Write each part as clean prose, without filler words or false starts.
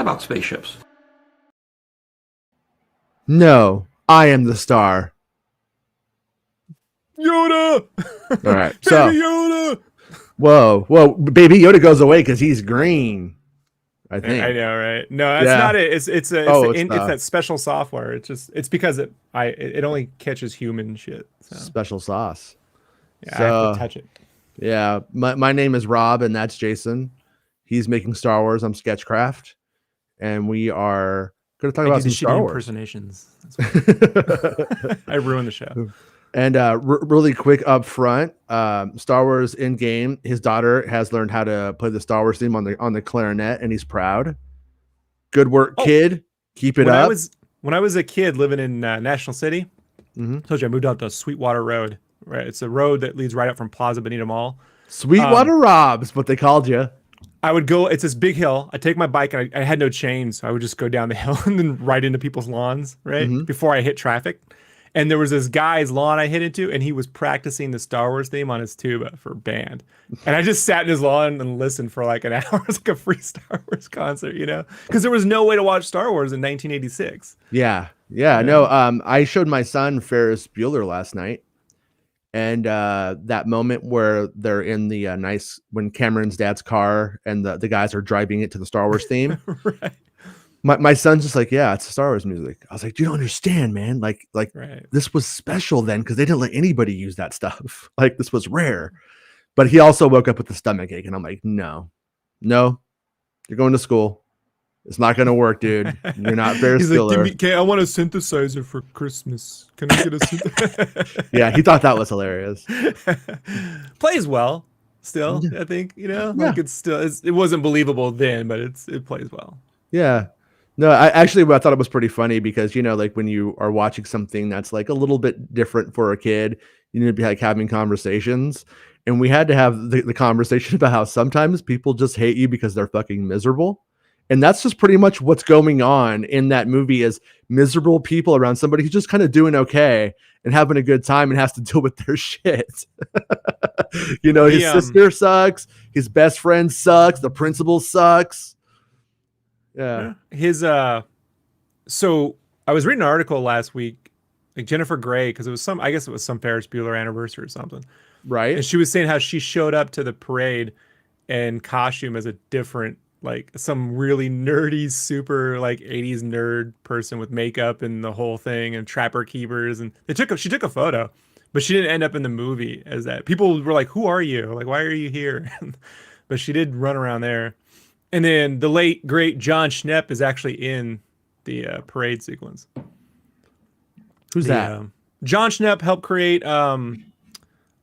about spaceships. No, I am the star. Yoda! All right. Baby Yoda! Whoa. Baby Yoda goes away because he's green. I think. I know, right? No, that's not it. It's that special software. It's because it only catches human shit. So. Special sauce. Yeah, I have to touch it. Yeah, my name is Rob, and that's Jason. He's making Star Wars. I'm Sketchcraft, and we are going to talk about some Star Wars impersonations. I ruined the show. And really quick up front, Star Wars in game. His daughter has learned how to play the Star Wars theme on the clarinet, and he's proud. Good work, kid. Keep it up. When I was a kid living in National City, I told you I moved out to Sweetwater Road. Right, it's a road that leads right up from Plaza Bonita Mall. Sweetwater Rob's what they called you. I would go. It's this big hill. I take my bike, and I had no chains, so I would just go down the hill and then right into people's lawns, right before I hit traffic. And there was this guy's lawn I hit into, and he was practicing the Star Wars theme on his tuba for band. And I just sat in his lawn and listened for like an hour. It was like a free Star Wars concert, because there was no way to watch Star Wars in 1986. Yeah. No, I showed my son Ferris Bueller last night. And that moment where they're in the when Cameron's dad's car and the guys are driving it to the Star Wars theme. Right. My son's just like, yeah, it's Star Wars music. I was like, you don't understand, man. Like This was special then because they didn't let anybody use that stuff. Like this was rare. But he also woke up with the stomach ache, and I'm like, no, you're going to school. It's not going to work, dude. You're not Ferris Bueller. Like, I want a synthesizer for Christmas. Can I get a synthesizer? Yeah, he thought that was hilarious. Plays well still, I think, like it wasn't believable then, but it plays well. Yeah. No, I thought it was pretty funny because, like when you are watching something that's like a little bit different for a kid, you need to be like having conversations. And we had to have the conversation about how sometimes people just hate you because they're fucking miserable. And that's just pretty much what's going on in that movie is miserable people around somebody who's just kind of doing okay and having a good time and has to deal with their shit. His sister sucks. His best friend sucks. The principal sucks. Yeah. So I was reading an article last week, like Jennifer Grey, because it was some Ferris Bueller anniversary or something. Right. And she was saying how she showed up to the parade in costume as a different, like some really nerdy, super like 80s nerd person with makeup and the whole thing and trapper keepers. And she took a photo, but she didn't end up in the movie as that. People were like, who are you? Like, why are you here? But she did run around there. And then the late, great John Schnepp is actually in the parade sequence. Who's that? John Schnepp helped create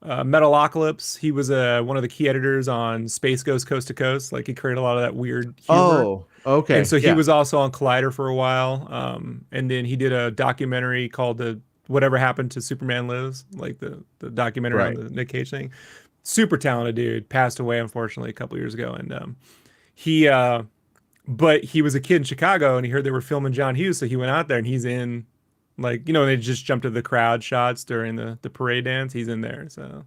Metalocalypse. He was one of the key editors on Space Ghost Coast to Coast. Like he created a lot of that weird humor. Oh, okay. And so he was also on Collider for a while. And then he did a documentary called Whatever Happened to Superman Lives, like the documentary on the Nick Cage thing. Super talented dude. Passed away, unfortunately, a couple years ago. And but he was a kid in Chicago and he heard they were filming John Hughes. So he went out there and he's in, like, they just jumped to the crowd shots during the parade dance. He's in there. So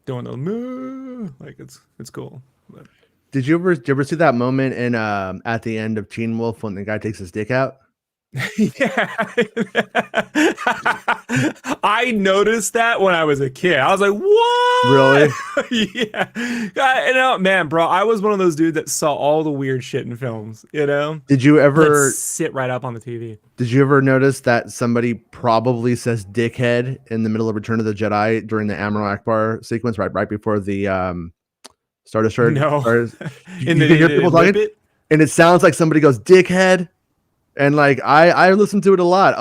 doing the moo, like it's cool. But. Did you ever see that moment in at the end of Teen Wolf when the guy takes his dick out? Yeah. I noticed that when I was a kid. I was like, what? Really? Yeah. Man, bro, I was one of those dudes that saw all the weird shit in films, Did you ever sit right up on the TV? Did you ever notice that somebody probably says dickhead in the middle of Return of the Jedi during the Admiral Akbar sequence right before the Star Destroyer? No. You can hear people talking, and it sounds like somebody goes dickhead. And like I listen to it a lot.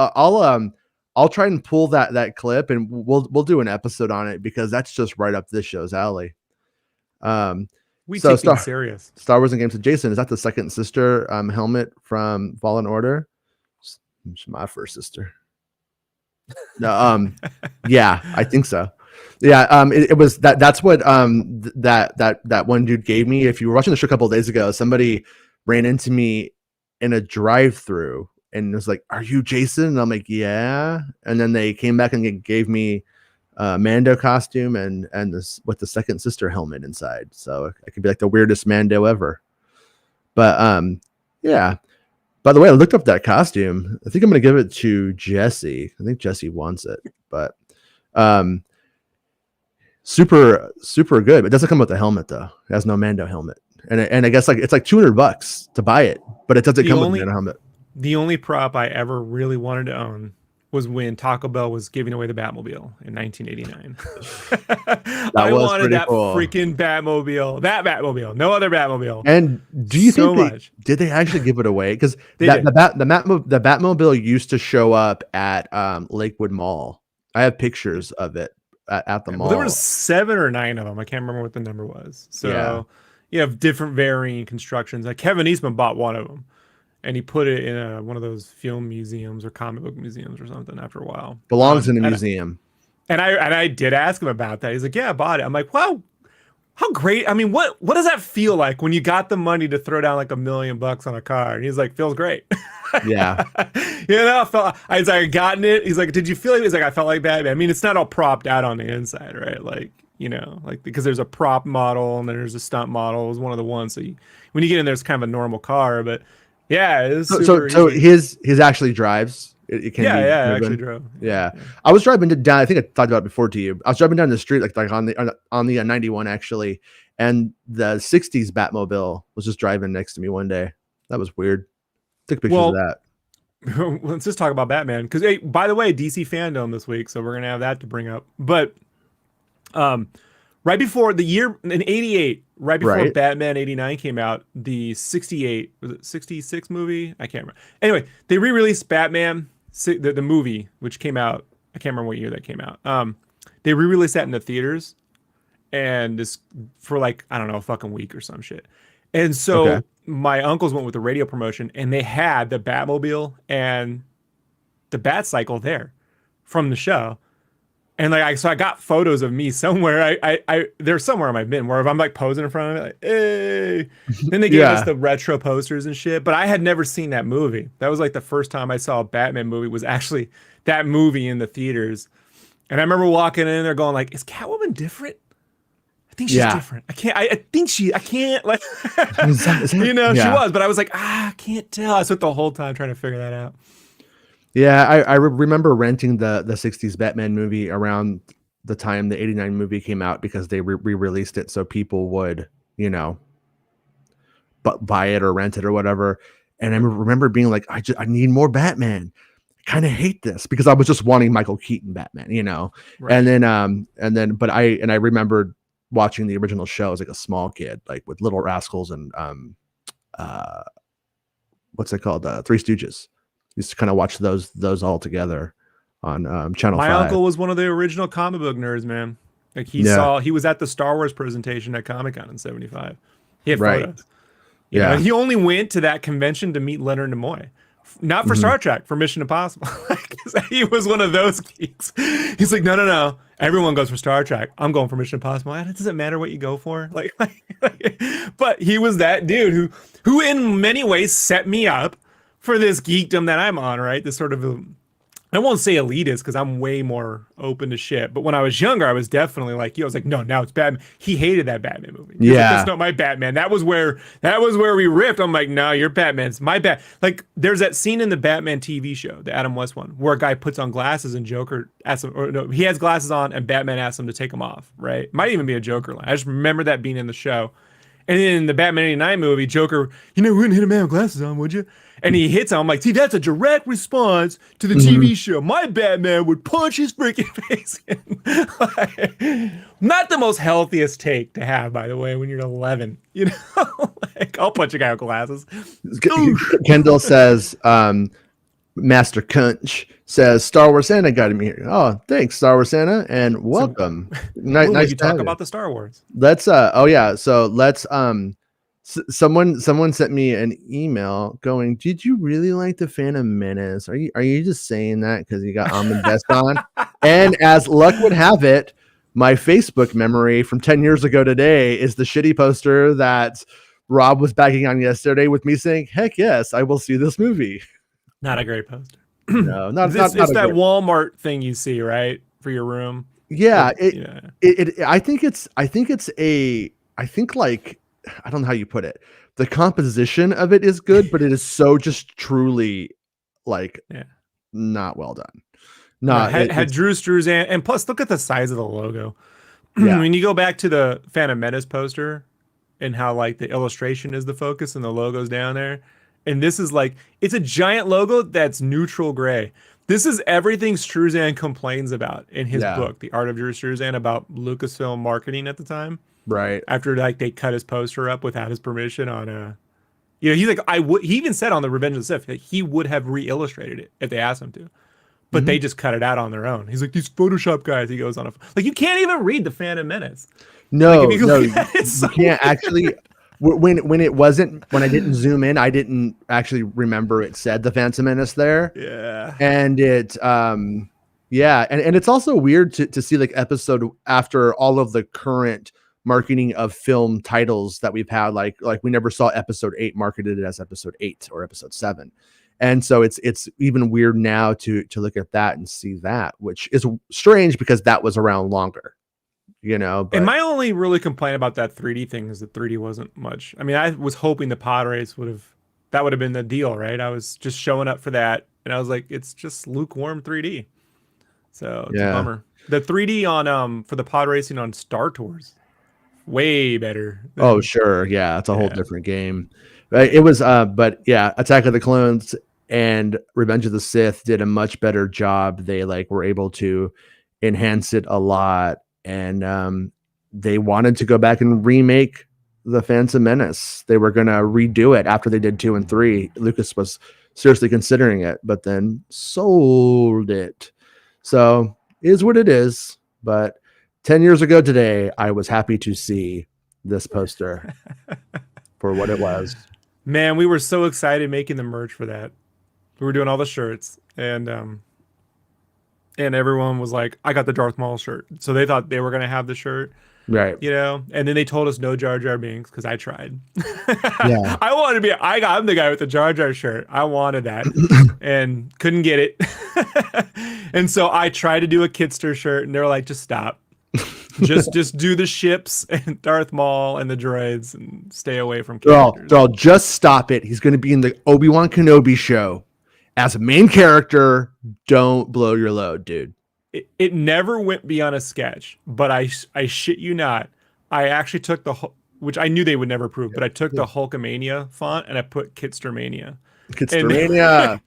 I'll try and pull that clip and we'll do an episode on it because that's just right up this show's alley. We take things serious. Star Wars and Games with Jason, is that the second sister helmet from Fallen Order? It's my first sister. No, yeah, I think so. Yeah, it was that's what that one dude gave me. If you were watching the show a couple of days ago, somebody ran into me in a drive-through and was like, "Are you Jason?" And I'm like, "Yeah." And then they came back and gave me a Mando costume and this with the second sister helmet inside, so I could be like the weirdest Mando ever. But yeah, By the way, I looked up that costume. I think I'm going to give it to Jesse. I think Jesse wants it, but um, super good. It doesn't come with the helmet though. It has no Mando helmet, and I guess like it's like $200 to buy it, but it doesn't come with the Mando helmet. The only prop I ever really wanted to own was when Taco Bell was giving away the Batmobile in 1989. I wanted that cool. Freaking Batmobile. That Batmobile. No other Batmobile. And do you think did they actually give it away? Because the Batmobile used to show up at Lakewood Mall. I have pictures of it at the mall. Well, there was 7 or 9 of them. I can't remember what the number was. So you have different varying constructions. Like Kevin Eastman bought one of them. And he put it in one of those film museums or comic book museums or something after a while. Belongs in a museum. And I did ask him about that. He's like, yeah, I bought it. I'm like, wow, how great. I mean, what does that feel like when you got the money to throw down like $1 million on a car? And he's like, feels great. Yeah. I was like, gotten it. He's like, did you feel it? He's like, I felt like Batman. I mean, it's not all propped out on the inside, right? Like, like because there's a prop model and then there's a stunt model. It was one of the ones. So when you get in there, it's kind of a normal car, but yeah, it so his actually drives. It can be actually drove. Yeah. I was driving down. I think I talked about it before to you. I was driving down the street like on the 91 actually, and the '60s Batmobile was just driving next to me one day. That was weird. Took pictures of that. Let's just talk about Batman because hey, by the way, DC fandom this week, so we're gonna have that to bring up. But right before the year in '88. Right before Batman 89 came out, the 68, was it 66 movie? I can't remember. Anyway, they re-released Batman, the movie, which came out, I can't remember what year that came out. They re-released that in the theaters and this for like, I don't know, a fucking week or some shit. And so my uncles went with the radio promotion and they had the Batmobile and the Bat Cycle there from the show. And like, so I got photos of me somewhere. There's somewhere on my bin where if I'm like posing in front of it, like, hey. Then they gave us the retro posters and shit. But I had never seen that movie. That was like the first time I saw a Batman movie was actually that movie in the theaters. And I remember walking in there going like, is Catwoman different? I think she's different. I can't like, she was. But I was like, I can't tell. I spent the whole time trying to figure that out. Yeah, I remember renting the '60s Batman movie around the time the '89 movie came out because they re-released it so people would, buy it or rent it or whatever. And I remember being like, I need more Batman. I kind of hate this because I was just wanting Michael Keaton Batman, Right. But I remembered watching the original show as like a small kid, like with Little Rascals and what's it called? Three Stooges. Used to kind of watch those all together on Channel 5. My uncle was one of the original comic book nerds, man. Like he was at the Star Wars presentation at Comic-Con in '75. He had photos. And he only went to that convention to meet Leonard Nimoy. Not for Star Trek, for Mission Impossible. He was one of those geeks. He's like, no. Everyone goes for Star Trek. I'm going for Mission Impossible. It doesn't matter what you go for. But he was that dude who in many ways set me up for this geekdom that I'm on, right? This sort of, I won't say elitist because I'm way more open to shit. But when I was younger, I was definitely like, I was like, no, now it's Batman. He hated that Batman movie. Like, that's not my Batman. That was where we ripped. I'm like, no, your Batman's my Bat. Like, there's that scene in the Batman TV show, the Adam West one, where a guy puts on glasses and Joker asks him, or no, he has glasses on and Batman asks him to take them off, right? Might even be a Joker line. I just remember that being in the show. And then in the Batman '89 movie, Joker, we wouldn't hit a man with glasses on, would you? And he hits him. I'm like, see, that's a direct response to the TV show. My Batman would punch his freaking face in. Not the most healthiest take to have, by the way, when you're 11. Like, I'll punch a guy with glasses. Kendall says, Master Kunch says, Star Wars Santa got him here. Oh, thanks, Star Wars Santa, and welcome. Nice to talk about the Star Wars. Let's so let's someone sent me an email going, did you really like the Phantom Menace? Are you just saying that because you got Almond Best on? And as luck would have it, my Facebook memory from 10 years ago today is the shitty poster that Rob was bagging on yesterday with me saying, heck yes, I will see this movie. Not a great poster. No, not it's that Walmart thing you see, right? For your room. Yeah. I think like I don't know how you put it. The composition of it is good, but it is so just truly like not well done. No, Not had it's Drew Struzan, and plus look at the size of the logo. yeah, When you go back to the Phantom Menace poster and how like the illustration is the focus and the logo's down there, and this is like it's a giant logo that's neutral gray. This is everything Struzan complains about in his yeah, book, The Art of Drew Struzan, about Lucasfilm marketing at the time. right. After like they cut his poster up without his permission on he's like I would. He even said on the Revenge of the Sith that he would have re-illustrated it if they asked him to, but they just cut it out on their own. He's like, these Photoshop guys. He goes on like you can't even read the Phantom Menace. No, like, no, you can't actually. When it wasn't, when I didn't zoom in, I didn't actually remember it said the Phantom Menace there. Yeah, and it yeah, and it's also weird to see like episode after all of the current marketing of film titles that we've had, like we never saw episode 8 marketed as episode 8 or episode 7. And so it's even weird now to look at that and see that, which is strange because that was around longer, you know. But and my only really complaint about that 3D thing is that 3D wasn't much. I mean, I was hoping the pod race would have been the deal, right? I was just showing up for that, and I was like, it's just lukewarm 3D. So it's a bummer. The 3D on for the pod racing on Star Tours, way better. Oh sure, yeah, it's a whole different game. It was but yeah, Attack of the Clones and Revenge of the Sith did a much better job. They like were able to enhance it a lot, and they wanted to go back and remake the Phantom Menace. They were gonna redo it after they did 2 and 3. Lucas was seriously considering it, but then sold it. So it is what it is. But 10 years ago today, I was happy to see this poster for what it was. Man, we were so excited making the merch for that. We were doing all the shirts, and everyone was like, I got the Darth Maul shirt. So they thought they were going to have the shirt. Right. You know, and then they told us no Jar Jar Binks because I tried. Yeah. I'm the guy with the Jar Jar shirt. I wanted that and couldn't get it. And so I tried to do a Kidster shirt, and they were like, just stop. just do the ships and Darth Maul and the droids and stay away from characters. They're all just stop it. He's going to be in the Obi-Wan Kenobi show as a main character. Don't blow your load, dude. It never went beyond a sketch, but I shit you not. I actually took which I knew they would never prove, but I took the Hulkamania font and I put Kitstermania. Kitstermania.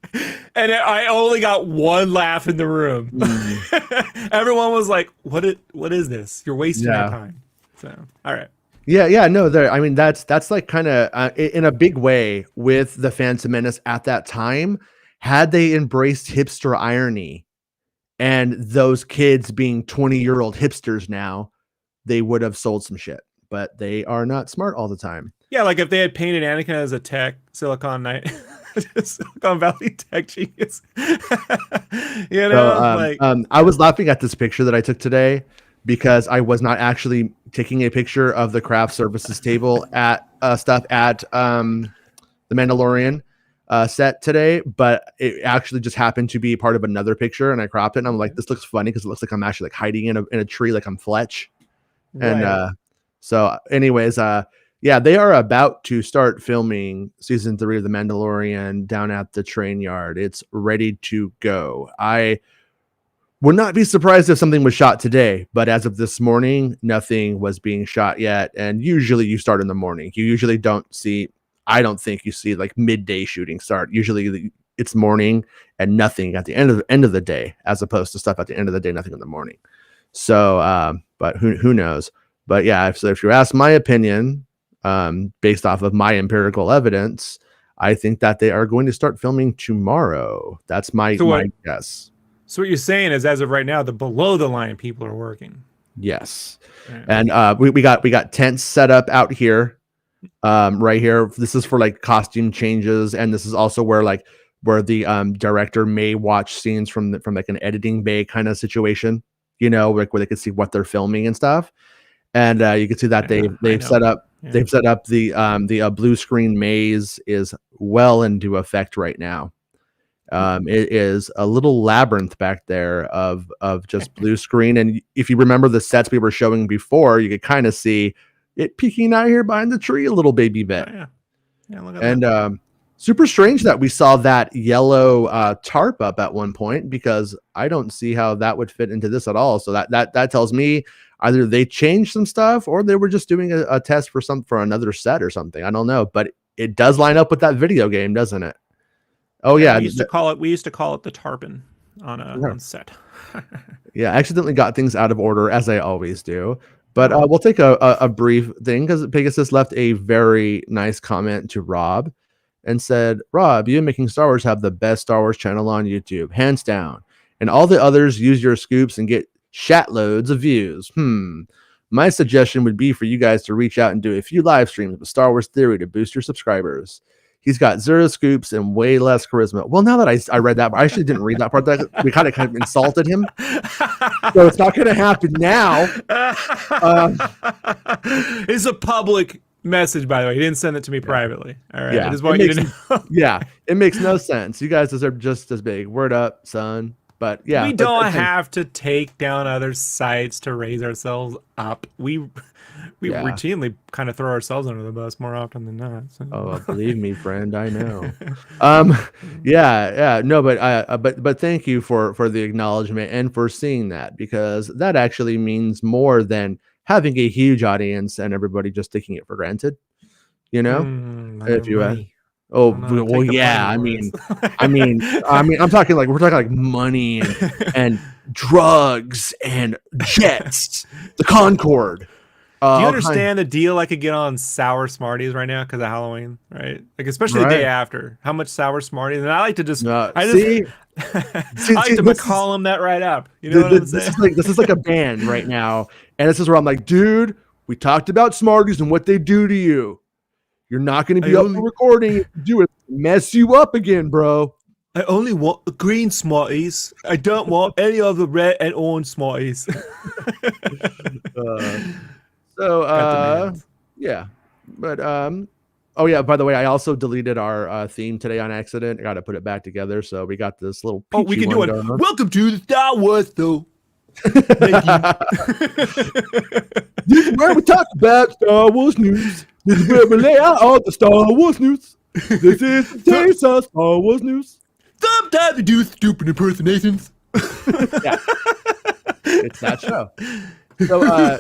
And I only got one laugh in the room. Everyone was like, what is this? You're wasting your time. So, all right. Yeah, no, I mean, that's like kind of in a big way with the Phantom Menace at that time. Had they embraced hipster irony and those kids being 20-year-old hipsters now, they would have sold some shit. But they are not smart all the time. Yeah, like if they had painted Anakin as a tech, Silicon Valley tech genius. You know, so, I was laughing at this picture that I took today because I was not actually taking a picture of the craft services table at stuff at the Mandalorian set today, but it actually just happened to be part of another picture, and I cropped it, and I'm like, this looks funny because it looks like I'm actually like hiding in a tree, like I'm Fletch. Right. And so anyways, yeah, they are about to start filming season 3 of The Mandalorian down at the train yard. It's ready to go. I would not be surprised if something was shot today, but as of this morning, nothing was being shot yet. And usually you start in the morning. You usually I don't think you see like midday shooting start. Usually it's morning and nothing at the end of the day, as opposed to stuff at the end of the day, nothing in the morning. So, but who knows? But yeah, so if you ask my opinion, based off of my empirical evidence, I think that they are going to start filming tomorrow. That's my guess. So what you're saying is, as of right now, the below the line people are working. Yes, right. And we got tents set up out here, right here. This is for like costume changes, and this is also where the director may watch scenes from like an editing bay kind of situation. You know, like where they can see what they're filming and stuff. And you can see that they've set up the blue screen maze is well into effect right now. It is a little labyrinth back there of just blue screen. And if you remember the sets we were showing before, you could kind of see it peeking out here behind the tree, a little baby vet. Oh, yeah. Yeah, look at And that. super strange that we saw that yellow tarp up at one point, because I don't see how that would fit into this at all. So that tells me either they changed some stuff or they were just doing a test for another set or something. I don't know, but it does line up with that video game, doesn't it? Oh yeah, we used to call it the tarpon on set. Yeah, I accidentally got things out of order, as I always do. But we'll take a brief thing, because Pegasus left a very nice comment to Rob and said, Rob, you and Making Star Wars have the best Star Wars channel on YouTube, hands down. And all the others use your scoops and get shat loads of views. My suggestion would be for you guys to reach out and do a few live streams with Star Wars Theory to boost your subscribers. He's got 0 scoops and way less charisma. Well, now that I read that, I actually didn't read that part. That we kind of insulted him, so it's not going to happen now. It's a public message, by the way. He didn't send it to me privately. All right, yeah, I just want you to know. Yeah, it makes no sense. You guys deserve just as big. Word up, son. But yeah, we don't have to take down other sites to raise ourselves up. We routinely kind of throw ourselves under the bus more often than not. So. Oh, believe me, friend, I know. No, but thank you for the acknowledgement and for seeing that, because that actually means more than having a huge audience and everybody just taking it for granted. You know, if you well, yeah, I'm talking like we're talking like money and drugs and jets, the Concorde. Do you understand the deal I could get on sour Smarties right now because of Halloween, right? Like especially the day after. How much sour Smarties? And I like to just, I like to McCollum that right up. You know what I'm saying? This is like a band right now, and this is where I'm like, dude, we talked about Smarties and what they do to you. You're not going to be up for recording if you do it. Mess you up again, bro. I only want the green Smarties. I don't want any of the red and orange Smarties. Yeah, but oh yeah, by the way, I also deleted our theme today on accident. I got to put it back together, so we got this little we can do it. Welcome to the Star Wars, though. Thank you. This is where we talk about Star Wars news. This is where we lay out all the Star Wars news. This is the taste of Star Wars news. Sometimes we do stupid impersonations. Yeah, it's that show. So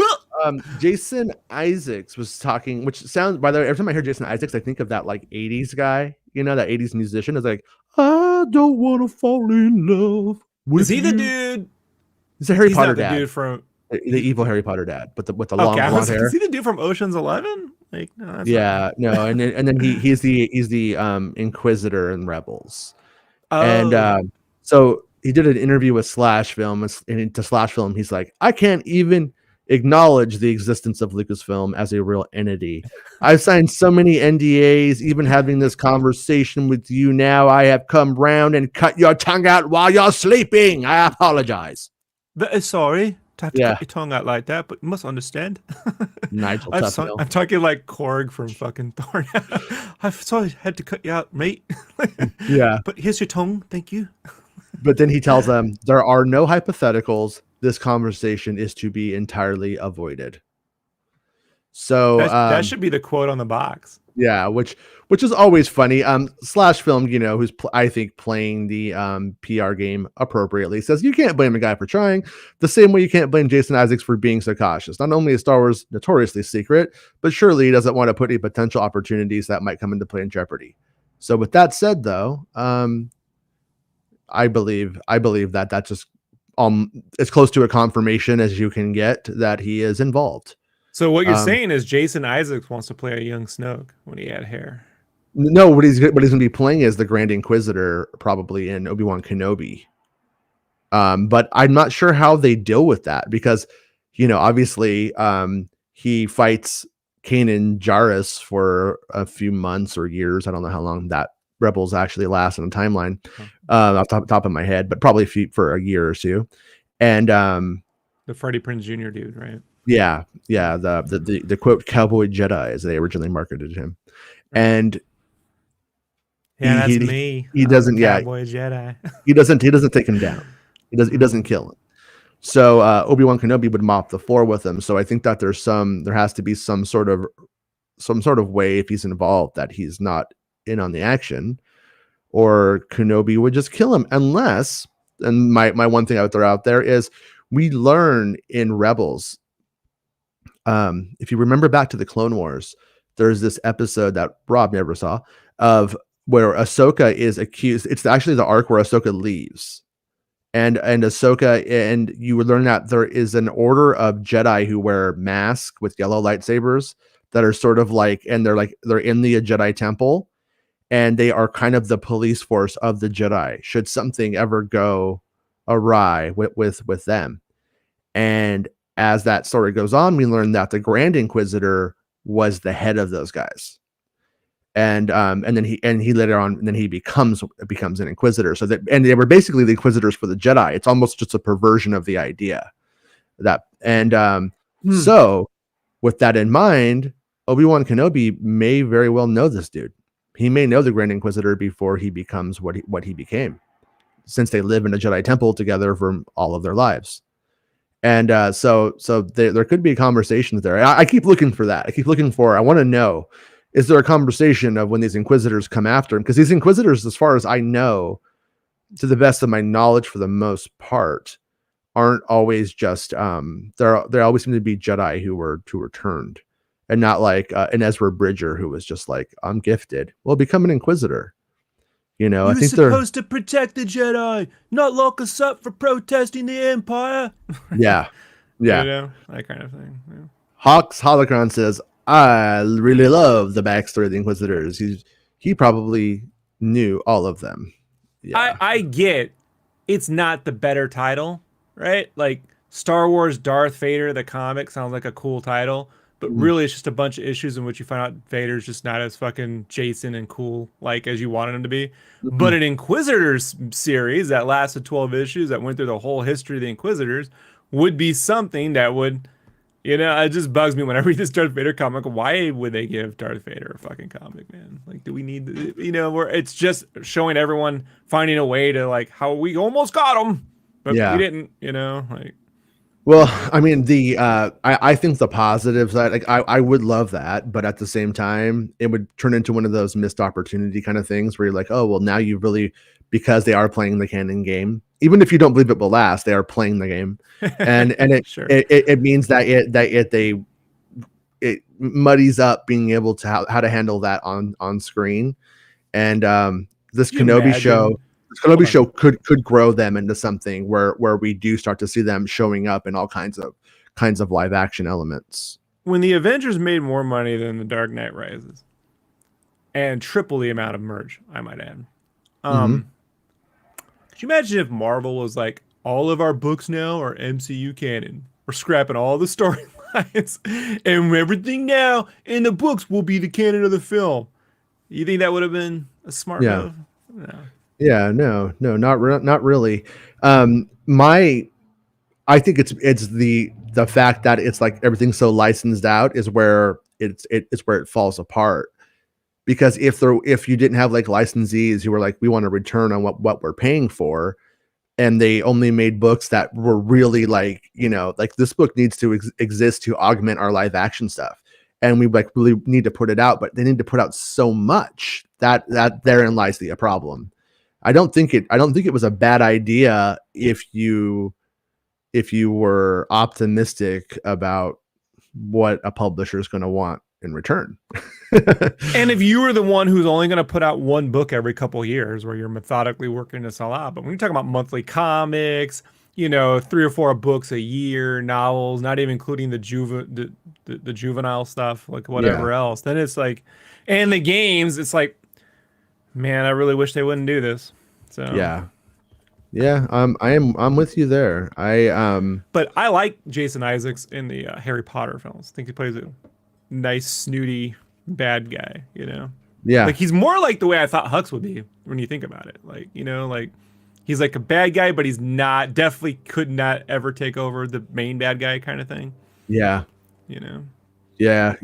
Jason Isaacs was talking, which sounds, by the way, every time I hear Jason Isaacs, I think of that like 80s guy, you know, that 80s musician. Is like, I don't want to fall in love with Is he the dude? He's a Harry Potter dad. The dude from the evil Harry Potter dad, but with the long blonde hair. Is he the dude from Ocean's 11? Like, no, that's and then he's the Inquisitor in Rebels. And so he did an interview with Slash Film, and to Slash Film, he's like, I can't even acknowledge the existence of Lucasfilm as a real entity. I've signed so many NDAs, even having this conversation with you now, I have come round and cut your tongue out while you're sleeping. I apologize. Sorry to have to cut your tongue out like that, but you must understand. Nigel I'm talking like Korg from fucking Thor. I'm sorry I had to cut you out, mate. Yeah. But here's your tongue. Thank you. But then he tells them there are no hypotheticals. This conversation is to be entirely avoided. So that should be the quote on the box. Yeah, which is always funny. Slash Film, you know, who's I think playing the PR game appropriately, says you can't blame a guy for trying the same way you can't blame Jason Isaacs for being so cautious. Not only is Star Wars notoriously secret, but surely he doesn't want to put any potential opportunities that might come into play in jeopardy. So with that said, though, I believe that that's just as close to a confirmation as you can get that he is involved. So what you're saying is Jason Isaacs wants to play a young Snoke when he had hair. No, what he's going to be playing is the Grand Inquisitor, probably in Obi-Wan Kenobi. But I'm not sure how they deal with that, because, you know, obviously he fights Kanan Jarrus for a few months or years. I don't know how long that Rebels actually last in a timeline off the top of my head, but probably for a year or two. And the Freddie Prinze Jr. dude, right? Yeah, the quote cowboy Jedi, as they originally marketed him. And that's me. He doesn't cowboy Jedi. He doesn't take him down. He doesn't kill him. So Obi-Wan Kenobi would mop the floor with him. So I think that there has to be some sort of way, if he's involved, that he's not in on the action, or Kenobi would just kill him. Unless, and my one thing I would throw out there is, we learn in Rebels, if you remember back to the Clone Wars, there's this episode that Rob never saw, of where Ahsoka is accused. It's actually the arc where Ahsoka leaves, and Ahsoka, and you would learn that there is an order of Jedi who wear masks with yellow lightsabers that are sort of like, and they're in the Jedi temple, and they are kind of the police force of the Jedi should something ever go awry with them. And as that story goes on, we learn that the Grand Inquisitor was the head of those guys. And then he later on, and then he becomes an Inquisitor. So that, and they were basically the Inquisitors for the Jedi. It's almost just a perversion of the idea that, and so with that in mind, Obi-Wan Kenobi may very well know this dude. He may know the Grand Inquisitor before he becomes what he became, since they live in a Jedi temple together for all of their lives. And so there could be a conversation there. I keep looking for that. I want to know, is there a conversation of when these Inquisitors come after him? Because these Inquisitors, as far as I know, to the best of my knowledge, for the most part, aren't always just they always seem to be Jedi who were turned, and not like an Ezra Bridger who was just like, I'm gifted, well, become an Inquisitor. You know, I think they're supposed to protect the Jedi, not lock us up for protesting the Empire. yeah. You know, that kind of thing. Yeah. Hawks Holocron says, I really love the backstory of the Inquisitors. He probably knew all of them. Yeah. I get it's not the better title, right? Like Star Wars Darth Vader, the comic, sounds like a cool title, but really it's just a bunch of issues in which you find out Vader's just not as fucking Jason and cool like as you wanted him to be. But an Inquisitors series that lasted 12 issues, that went through the whole history of the Inquisitors, would be something that would, you know, it just bugs me when I read this Darth Vader comic. Why would they give Darth Vader a fucking comic, man? Like, do we need, you know, where it's just showing everyone finding a way to, like, how we almost got him, but we didn't, you know, like. Well, I mean, I think the positive side, like, I would love that, but at the same time, it would turn into one of those missed opportunity kind of things where you're like, oh, well, now you really, because they are playing the canon game, even if you don't believe it will last, they are playing the game, and it sure. it means that it muddies up being able to how to handle that on screen, and this Kenobi show. This Kenobi show could grow them into something where we do start to see them showing up in all kinds of live action elements. When the Avengers made more money than The Dark Knight Rises, and triple the amount of merch, I might add. Could you imagine if Marvel was like, all of our books now are MCU canon. We're scrapping all the storylines, and everything now in the books will be the canon of the film. You think that would have been a smart move? No. Yeah, no, not really. I think it's the fact that it's like everything's so licensed out is where it's where it falls apart. Because if you didn't have like licensees who were like, we want to return on what we're paying for, and they only made books that were really like, you know, like this book needs to exist to augment our live action stuff, and we like really need to put it out, but they need to put out so much that therein lies the problem. I don't think it was a bad idea if you were optimistic about what a publisher is going to want in return. And if you were the one who's only going to put out one book every couple of years, where you're methodically working this all out, but when you're talking about monthly comics, you know, 3 or 4 books a year, novels, not even including the juvenile stuff, like whatever else, then it's like, and the games, it's like, man, I really wish they wouldn't do this. So I'm with you there. But I like Jason Isaacs in the Harry Potter films. I think he plays a nice, snooty, bad guy. You know, like he's more like the way I thought Hux would be when you think about it. Like, you know, like he's like a bad guy, but he's not, definitely could not ever take over the main bad guy kind of thing. Yeah, you know. Yeah.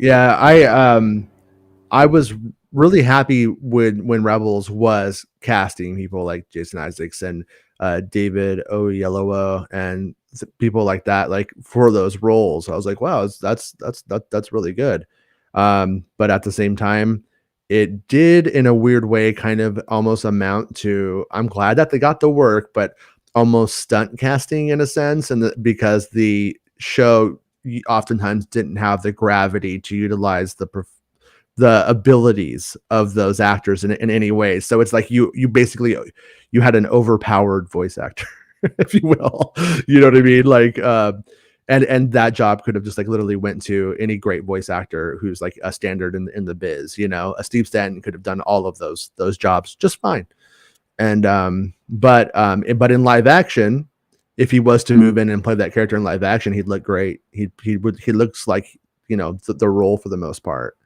I was really happy when Rebels was casting people like Jason Isaacs and David Oyelowo and people like that, like for those roles. I was like, wow, that's really good. But at the same time, it did in a weird way kind of almost amount to, I'm glad that they got the work, but almost stunt casting in a sense, and because the show oftentimes didn't have the gravity to utilize the abilities of those actors in any way. So it's like you basically you had an overpowered voice actor, if you will. You know what I mean? Like and that job could have just like literally went to any great voice actor who's like a standard in the biz. You know, a Steve Stanton could have done all of those jobs just fine. And but in live action, if he was to move in and play that character in live action, he'd look great. He looks like, you know, the role for the most part.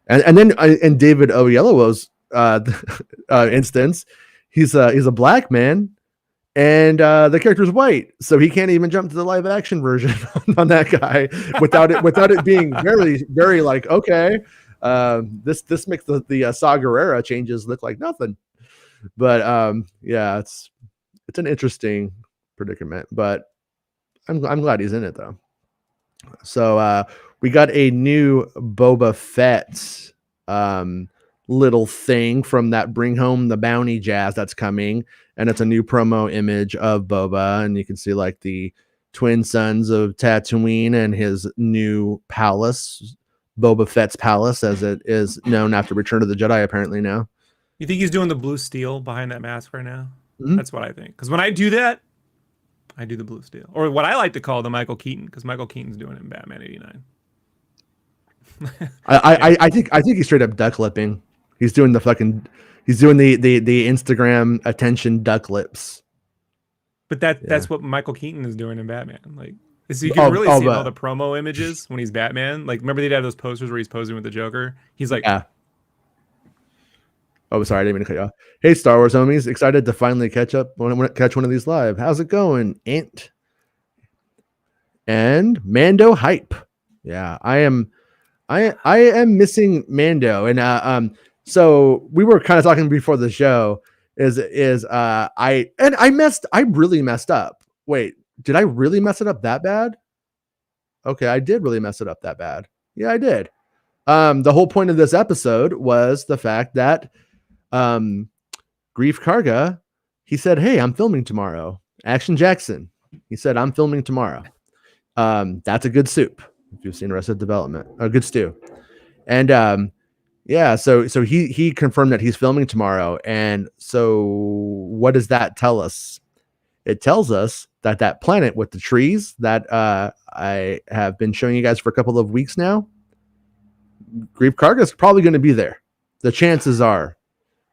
And then in David Oyelowo's instance, he's a black man, and the character's white, so he can't even jump to the live action version on that guy without it being very like, okay, this makes the Saw Gerrera changes look like nothing. But yeah, it's an interesting predicament, but I'm glad he's in it though. So we got a new Boba Fett little thing from that Bring Home the Bounty jazz that's coming, and it's a new promo image of Boba, and you can see like the twin sons of Tatooine and his new palace, Boba Fett's palace, as it is known after Return of the Jedi apparently now. You think he's doing the blue steel behind that mask right now? Mm-hmm. That's what I think. Because when I do that, I do the blue steel, or what I like to call the Michael Keaton, because Michael Keaton's doing it in Batman '89. I think he's straight up duck lipping. He's doing the Instagram attention duck lips. But that's what Michael Keaton is doing in Batman. Like, so you can really see in all the promo images when he's Batman. Like, remember they'd have those posters where he's posing with the Joker? He's like, yeah. Oh, sorry, I didn't mean to cut you off. Hey, Star Wars homies, excited to finally catch one of these live. How's it going, Ant? And Mando hype. Yeah, I am missing Mando, and so we were kind of talking before the show. I really messed up. Wait, did I really mess it up that bad? Okay, I did really mess it up that bad. Yeah, I did. The whole point of this episode was the fact that Grief Karga, he said, hey, I'm filming tomorrow. Action Jackson, he said, I'm filming tomorrow. That's a good soup if you've seen Arrested Development, a good stew. And yeah, so he confirmed that he's filming tomorrow. And so what does that tell us? It tells us that planet with the trees that I have been showing you guys for a couple of weeks now, Grief Karga is probably going to be there. The chances are.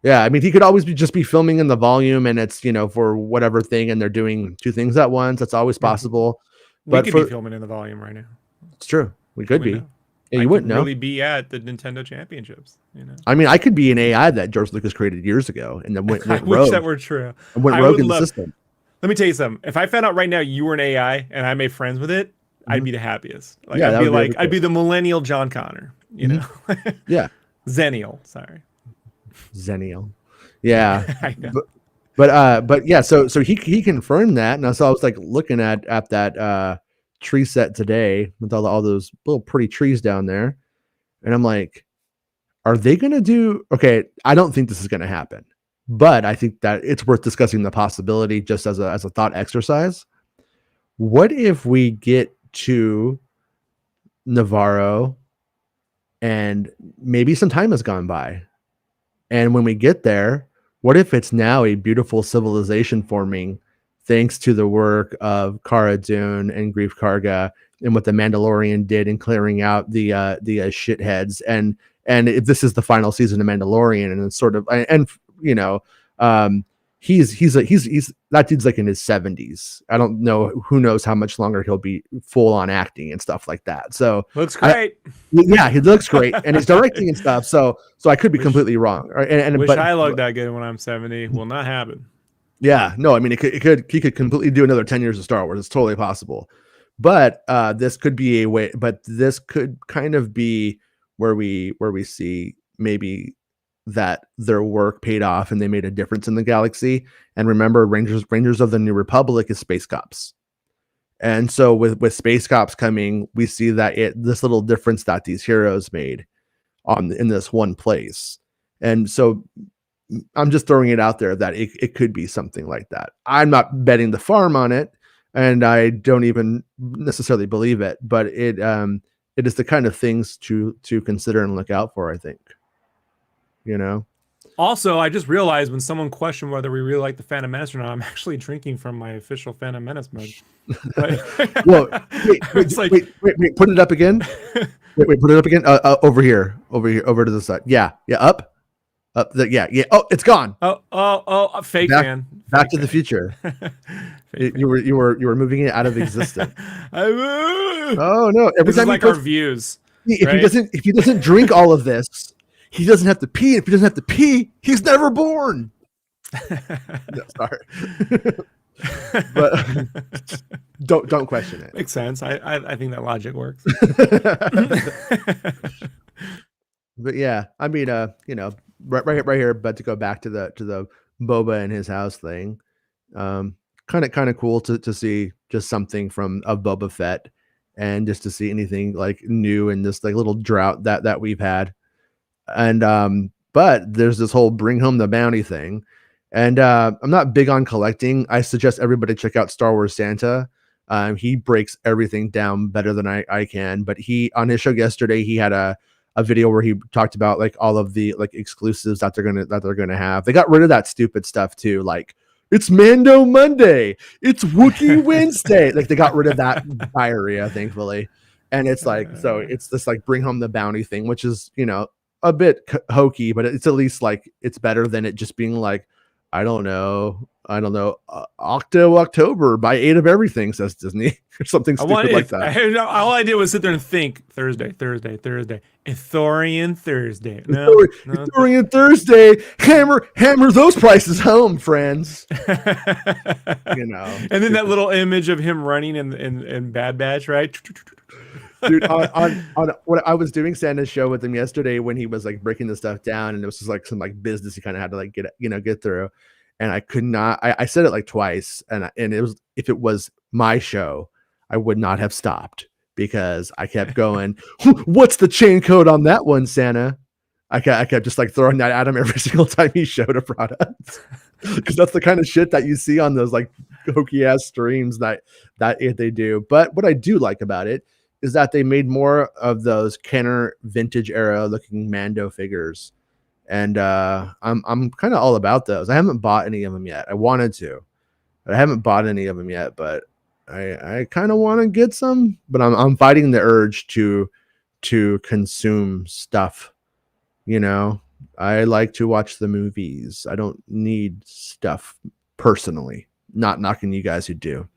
Yeah, I mean, he could always just be filming in the volume, and it's, you know, for whatever thing, and they're doing two things at once. That's always possible. We could be filming in the volume right now. It's true. We could be. Yeah, you wouldn't know. Really be at the Nintendo Championships. You know. I mean, I could be an AI that George Lucas created years ago, and then went rogue. I wish that were true. And went rogue in the system. Let me tell you something. If I found out right now you were an AI and I made friends with it, I'd be the happiest. Like, yeah, I'd be the millennial John Connor. You know. Yeah. Zennial. Sorry. Zennial. Yeah. I know. But yeah, so he confirmed that, and so I was like looking at that tree set today with all those little pretty trees down there, and I'm like, are they gonna do? Okay, I don't think this is gonna happen, but I think that it's worth discussing the possibility just as a thought exercise. What if we get to Navarro, and maybe some time has gone by, and when we get there, what if it's now a beautiful civilization forming thanks to the work of Cara Dune and Grief Karga and what the Mandalorian did in clearing out the shitheads, and if this is the final season of Mandalorian, and it's sort of, and you know, he's that dude's like in his 70s. I don't know, who knows how much longer he'll be full on acting and stuff like that. So looks great. Yeah, he looks great, and he's directing and stuff. So I could be completely wrong. But I look that good when I'm 70. Will not happen. Yeah, no, I mean, he could completely do another 10 years of Star Wars. It's totally possible. But this could be a way. But this could kind of be where we see maybe that their work paid off and they made a difference in the galaxy. And remember, Rangers of the New Republic is Space Cops. And so with Space Cops coming, we see that this little difference that these heroes made in this one place. And so I'm just throwing it out there that it could be something like that. I'm not betting the farm on it, and I don't even necessarily believe it, but it is the kind of things to consider and look out for, I think. Also, I just realized when someone questioned whether we really like the Phantom Menace or not, I'm actually drinking from my official Phantom Menace mug. Well, wait, put it up again. Wait, put it up again. Over here, over to the side. Yeah, up. Yeah. Oh, it's gone. Oh, fake fan. Back to the Future. You were moving it out of existence. Oh no! Every time like our views. If he doesn't drink all of this, he doesn't have to pee. If he doesn't have to pee, he's never born. No, sorry. But don't question it. Makes sense. I think that logic works. But yeah, I mean, right here, but to go back to the Boba and his house thing, kind of cool to see just something of Boba Fett, and just to see anything like new in this like little drought that we've had. And but there's this whole bring home the bounty thing, and I'm not big on collecting. I suggest everybody check out Star Wars Santa. He breaks everything down better than I can. But on his show yesterday, he had a video where he talked about like all of the like exclusives that they're gonna have. They got rid of that stupid stuff too, like it's Mando Monday, it's Wookiee Wednesday. Like they got rid of that diarrhea, thankfully. And it's like, so it's this like bring home the bounty thing, which is a bit hokey, but it's at least like it's better than it just being like, I don't know, October, buy 8 of everything, says Disney, or something stupid like that. All I did was sit there and think Thursday, Ithorian Thursday. Ithorian Thursday, hammer those prices home, friends. And then that little image of him running in Bad Batch, right? Dude, on what I was doing Santa's show with him yesterday when he was like breaking the stuff down, and it was just like some like business he kind of had to like get through, and I could not. I said it like twice, and it was, if it was my show, I would not have stopped because I kept going. What's the chain code on that one, Santa? I kept just like throwing that at him every single time he showed a product, because that's the kind of shit that you see on those like hokey ass streams that they do. But what I do like about it is that they made more of those Kenner vintage era looking Mando figures. And I'm kind of all about those. I haven't bought any of them yet. I wanted to, but I haven't bought any of them yet, but I kind of want to get some, but I'm fighting the urge to consume stuff. I like to watch the movies. I don't need stuff personally, not knocking you guys who do.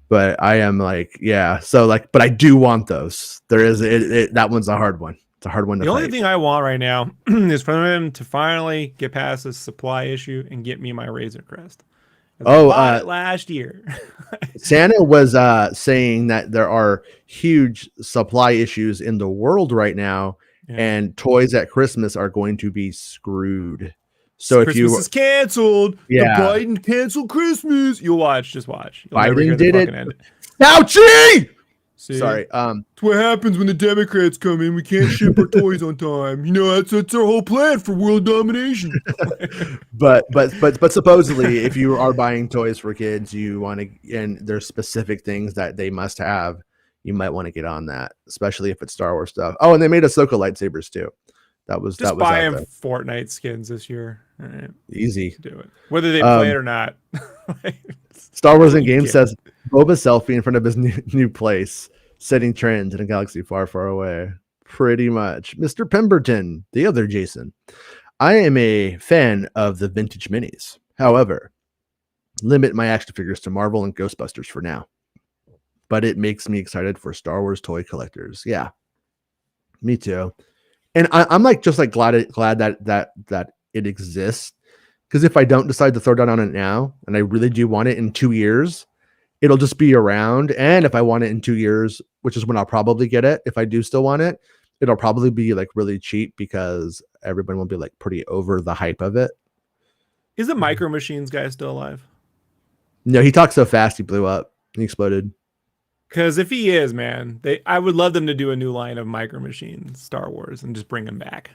But I am like, yeah. So like, but I do want those. There is that one's a hard one. It's a hard one to fight. The only thing I want right now is for them to finally get past this supply issue and get me my Razor Crest. Last year. Santa was saying that there are huge supply issues in the world right now, and toys at Christmas are going to be screwed. So Christmas is canceled. Yeah. The Biden canceled Christmas. Just watch. Biden did it. Fauci! See? Sorry. That's what happens when the Democrats come in. We can't ship our toys on time. That's our whole plan for world domination. but supposedly, if you are buying toys for kids, you want to, and there's specific things that they must have, you might want to get on that, especially if it's Star Wars stuff. Oh, and they made Ahsoka lightsabers too. That was buy them Fortnite skins this year. All right. Easy. Do it. Whether they play it or not. Star Wars in Game says Boba selfie in front of his new place, setting trends in a galaxy far, far away. Pretty much. Mr. Pemberton, the other Jason. I am a fan of the vintage minis. However, limit my action figures to Marvel and Ghostbusters for now. But it makes me excited for Star Wars toy collectors. Yeah. Me too. And I'm like just like glad that it exists, because if I don't decide to throw down on it now, and I really do want it in 2 years, it'll just be around. And if I want it in 2 years, which is when I'll probably get it, if I do still want it, it'll probably be like really cheap because everyone will be like pretty over the hype of it. Is the Micro Machines guy still alive? No, he talked so fast he blew up. He exploded. Because if he is, man, I would love them to do a new line of Micro Machines Star Wars and just bring him back.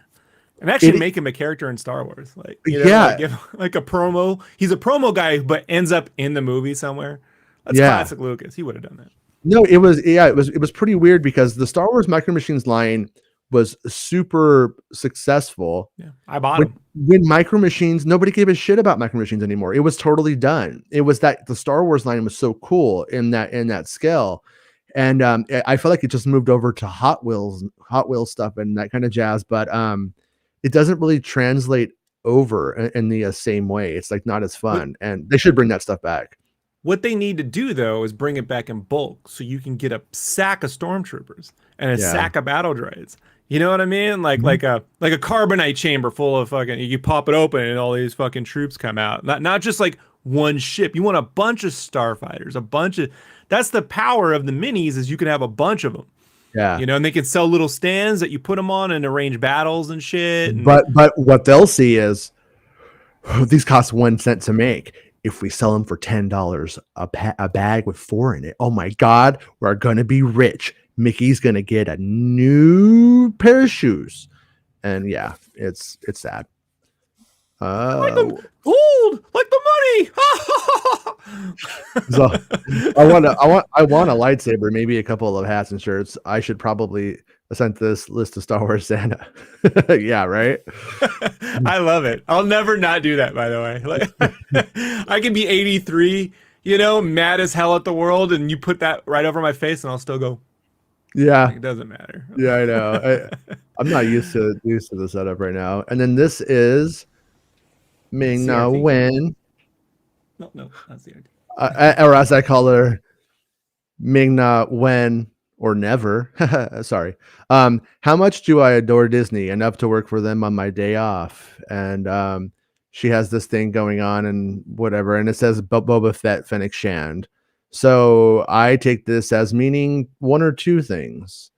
And actually make him a character in Star Wars. Like, you know, like give like a promo. He's a promo guy, but ends up in the movie somewhere. That's classic Lucas. He would have done that. No, it was pretty weird because the Star Wars Micro Machines line was super successful. Yeah, I bought them. When Micro Machines, nobody gave a shit about Micro Machines anymore. It was totally done. It was that the Star Wars line was so cool in that scale. And I feel like it just moved over to Hot Wheels stuff and that kind of jazz. But it doesn't really translate over in the same way. It's like not as fun. And they should bring that stuff back. What they need to do, though, is bring it back in bulk so you can get a sack of stormtroopers and a sack of battle droids. You know what I mean? Like a carbonite chamber full of fucking. You pop it open and all these fucking troops come out. Not just like one ship. You want a bunch of starfighters. A bunch of. That's the power of the minis, is you can have a bunch of them. Yeah. You know, and they can sell little stands that you put them on and arrange battles and shit. And but what they'll see is these cost 1 cent to make. If we sell them for $10 a bag with 4 in it, oh my God, we're gonna be rich. Mickey's gonna get a new pair of shoes, and yeah, it's sad. Like the gold, like the money. So I want a lightsaber, maybe a couple of hats and shirts. I should probably send this list to Star Wars Santa. Yeah, right. I love it. I'll never not do that, by the way. Like, I can be 83, you know, mad as hell at the world, and you put that right over my face, and I'll still go. Yeah, like, it doesn't matter. Yeah, I know. I'm not used to the setup right now. And then this is Ming-Na Wen. No, that's the idea. Or as I call her, Ming-Na Wen. Or never. Sorry. How much do I adore Disney? Enough to work for them on my day off. And she has this thing going on and whatever. And it says Boba Fett Fennec Shand. So I take this as meaning one or two things.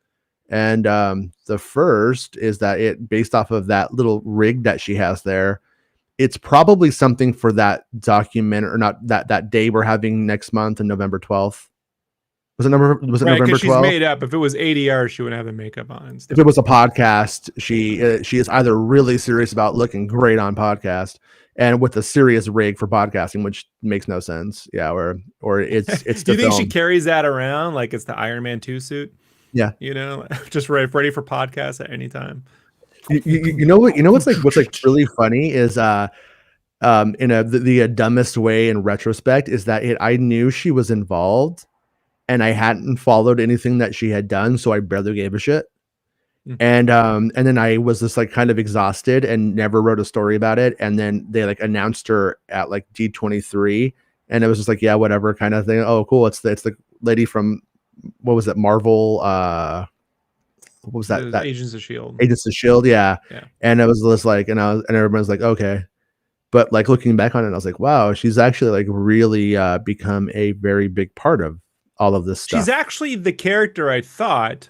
And the first is that it, based off of that little rig that she has there, it's probably something for that document, or not that day we're having next month on November 12th. Was it November 12th? She's made up. If it was ADR, she wouldn't have the makeup on. If it was a podcast, she is either really serious about looking great on podcast and with a serious rig for podcasting, which makes no sense. Yeah, or it's. Do you think she carries that around like it's the Iron Man 2 suit? Yeah, you know, just ready for podcasts at any time. You know what's really funny is in the dumbest way in retrospect is that I knew she was involved. And I hadn't followed anything that she had done, so I barely gave a shit. Mm-hmm. And then I was just like kind of exhausted and never wrote a story about it. And then they like announced her at like D23, and it was just like, yeah, whatever kind of thing. Oh, cool. It's the lady from, what was it, Marvel? What was that? Agents of S.H.I.E.L.D. Agents of S.H.I.E.L.D. Yeah. And it was just like, and everyone's like, okay. But like looking back on it, I was like, wow, she's actually like really become a very big part of all of this stuff. She's actually the character I thought,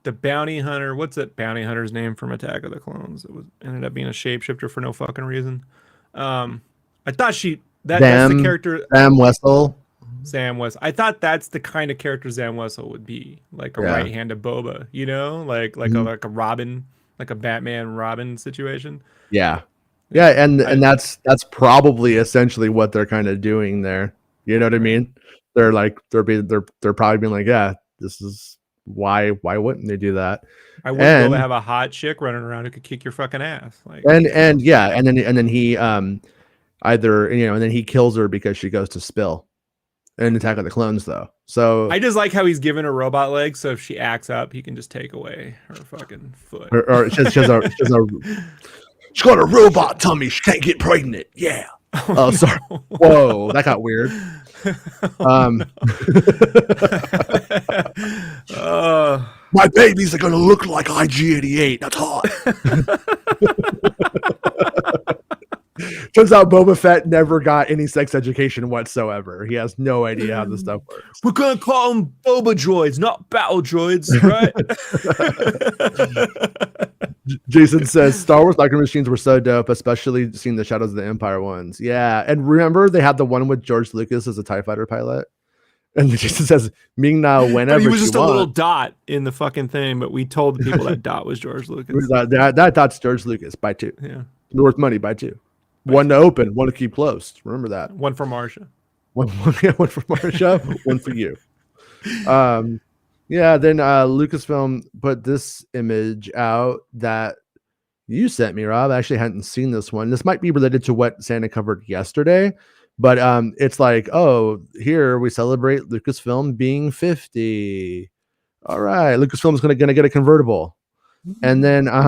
the bounty hunter. What's that bounty hunter's name from Attack of the Clones? It ended up being a shapeshifter for no fucking reason. I thought that's the character. Sam Wessel. Sam Wessel. I thought that's the kind of character Sam Wessel would be, like a right hand of Boba. You know, like a Robin, like a Batman Robin situation. Yeah, and that's probably essentially what they're kind of doing there. You know what I mean? They're probably being like, yeah, this is why wouldn't they do that? I wouldn't go to have a hot chick running around who could kick your fucking ass. Like, and then he either, you know, and then he kills her because she goes to spill in Attack of the Clones, though. So I just like how he's given her robot legs, so if she acts up, he can just take away her fucking foot. Or she's got a robot tummy. She can't get pregnant. Yeah. Oh, sorry. Whoa, that got weird. My babies are gonna look like IG-88. That's hot. Turns out Boba Fett never got any sex education whatsoever. He has no idea how this stuff works. We're gonna call them Boba droids, not battle droids, right? Jason says Star Wars Micro Machines were so dope, especially seeing the Shadows of the Empire ones. Yeah, and remember they had the one with George Lucas as a TIE fighter pilot. And Jason says, Ming Na whenever but he was just a want. little dot in the fucking thing, but we told the people that dot was George Lucas. That dot's George Lucas by 2. Yeah. Worth money by 2. One to open, one to keep closed. Remember that. One for Marsha. One for Marsha, one for you. Yeah, then Lucasfilm put this image out that you sent me, Rob. I actually hadn't seen this one. This might be related to what Santa covered yesterday, but it's like, oh, here we celebrate Lucasfilm being 50. All right, Lucasfilm is gonna get a convertible, and then a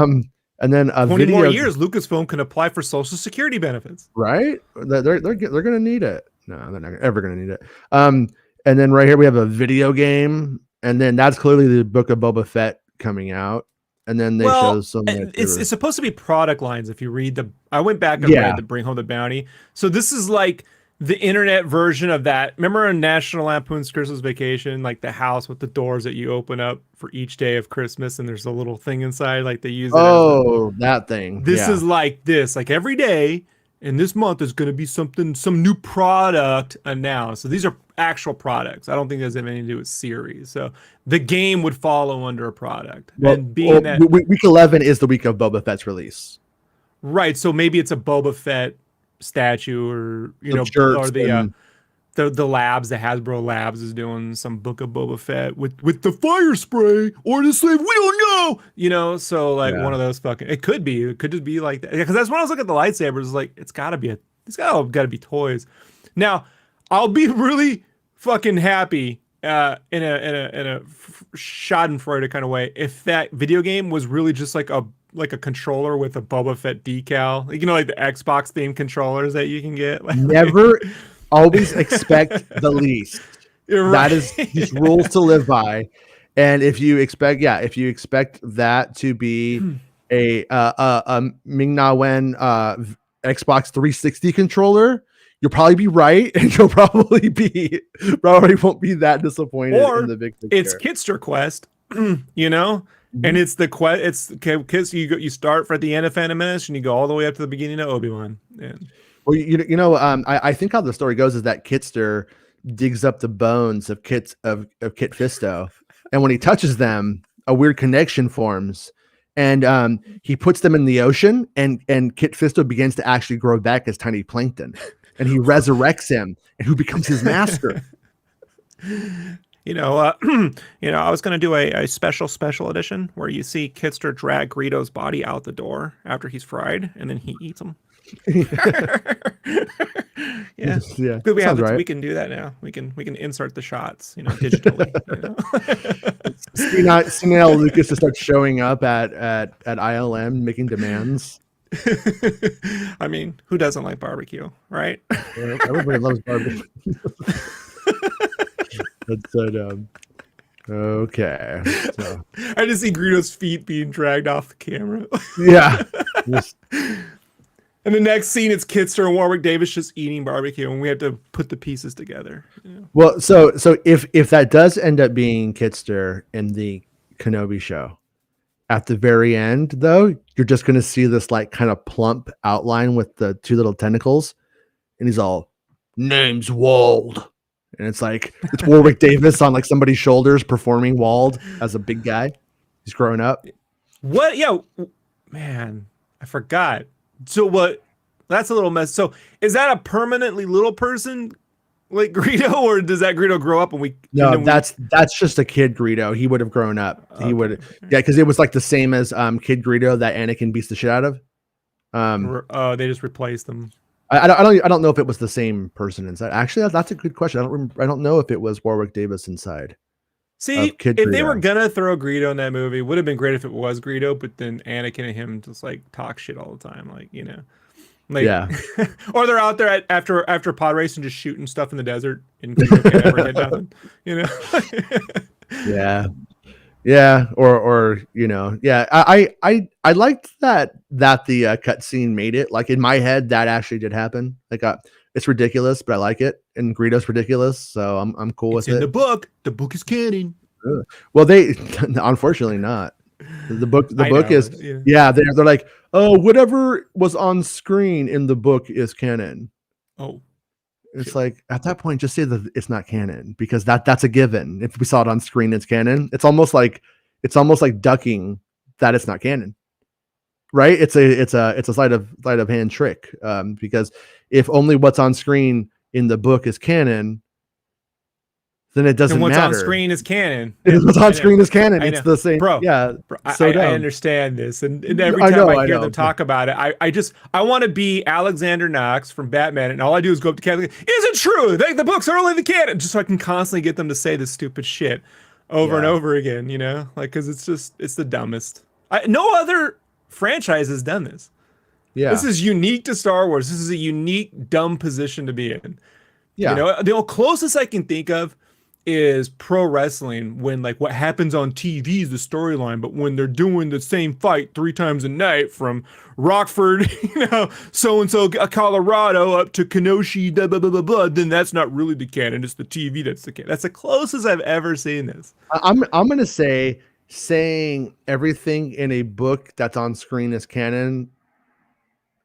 20 video, more years, Lucasfilm can apply for Social Security benefits. Right? They're gonna need it. No, they're not ever gonna need it. And then right here we have a video game, and then that's clearly the Book of Boba Fett coming out. And then they show some. It's supposed to be product lines. If you read I went back and read the Bring Home the Bounty. So this is like the internet version of that. Remember on National Lampoon's Christmas Vacation, like the house with the doors that you open up for each day of Christmas, and there's a little thing inside, like they use. That thing. This is like this. Like every day in this month, there's going to be some new product announced. So these are actual products. I don't think there's anything to do with series. So the game would follow under a product. Well, and being that week 11 is the week of Boba Fett's release. Right. So maybe it's a Boba Fett statue, or or the labs, the Hasbro Labs is doing some Book of Boba Fett with the fire spray or the slave. We don't know. So like one of those fucking. It could just be like that. Because that's when I was looking at the lightsabers. It's like it's gotta be toys. Now I'll be really fucking happy in a Schadenfreude kind of way if that video game was really just like a controller with a Boba Fett decal, like the Xbox themed controllers that you can get. Never, always expect the least. Right. That is these rules to live by. And if you expect that to be a Ming Na Wen Xbox 360 controller, you'll probably be right, and you'll probably won't be that disappointed in the big picture. It's Kitster Quest, and it's kids. You start for the end of Phantom Menace, and you go all the way up to the beginning of Obi-Wan. Well, I think how the story goes is that Kitster digs up the bones of Kit Fisto, and when he touches them, a weird connection forms, and he puts them in the ocean, and Kit Fisto begins to actually grow back as tiny plankton, and he resurrects him, and who becomes his master. I was going to do a special edition where you see Kitster drag Greedo's body out the door after he's fried, and then he eats him. Yeah. Good. We can do that now. We can insert the shots, digitally. Now Lucas to start showing up at ILM making demands. I mean, who doesn't like barbecue, right? Everybody loves barbecue. That's so dumb. Okay. So. I just see Greedo's feet being dragged off the camera. Yeah. And the next scene, it's Kitster and Warwick Davis just eating barbecue, and we have to put the pieces together. Well, so if that does end up being Kitster in the Kenobi show, at the very end, though, you're just going to see this like kind of plump outline with the 2 little tentacles, and he's all, "Name's Wald." And it's like, it's Warwick Davis on like somebody's shoulders performing Wald as a big guy. He's growing up. What? Yeah, man, I forgot. So what? That's a little mess. So is that a permanently little person like Greedo, or does that Greedo grow up and we? No, that's just a kid Greedo. He would have grown up. Okay. He would, because it was like the same as Kid Greedo that Anakin beats the shit out of. They just replaced them. I don't know if it was the same person inside. Actually, that's a good question. I don't know if it was Warwick Davis inside. See, if they were gonna throw Greedo in that movie, it would have been great if it was Greedo, but then Anakin and him just like talk shit all the time, or they're out there after pod racing just shooting stuff in the desert, and Greedo can't ever hit nothing, Yeah. Yeah, or yeah. I liked that the cutscene made it like in my head that actually did happen. Like, it's ridiculous, but I like it, and Greedo's ridiculous, so I'm cool It's with in it. the book. The book is canon. Well, they unfortunately not. The I book know, is but yeah. yeah. They're like, oh, whatever was on screen in the book is canon. Oh, It's shit. like at that point, just say that it's not canon because that's a given. If we saw it on screen, it's canon. It's almost like ducking that it's not canon, right? It's a sleight of hand trick, because if only what's on screen in the book is canon, then it And doesn't what's on matter. screen is canon. Yeah, If what's I on know. screen is canon, I it's know. the same. Bro, Yeah, bro, so I dumb. understand this. And every I time know, I I hear know. them talk about it, I want to be Alexander Knox from Batman, and all I do is go up to Catholic. Is it true? The books are only the canon, just so I can constantly get them to say this stupid shit over and Yeah, over again, Like, because it's the dumbest. No other franchise has done this. This yeah, is unique to Star Wars. This is a unique, dumb position to be in. yeah. The closest I can think of is pro wrestling when like what happens on TV is the storyline, but when they're doing the same fight 3 times a night from Rockford, so and so Colorado up to Kenosha, blah, blah, blah, blah, blah, then that's not really the canon. It's the TV that's the canon. That's the closest I've ever seen this. I'm gonna say saying everything in a book that's on screen is canon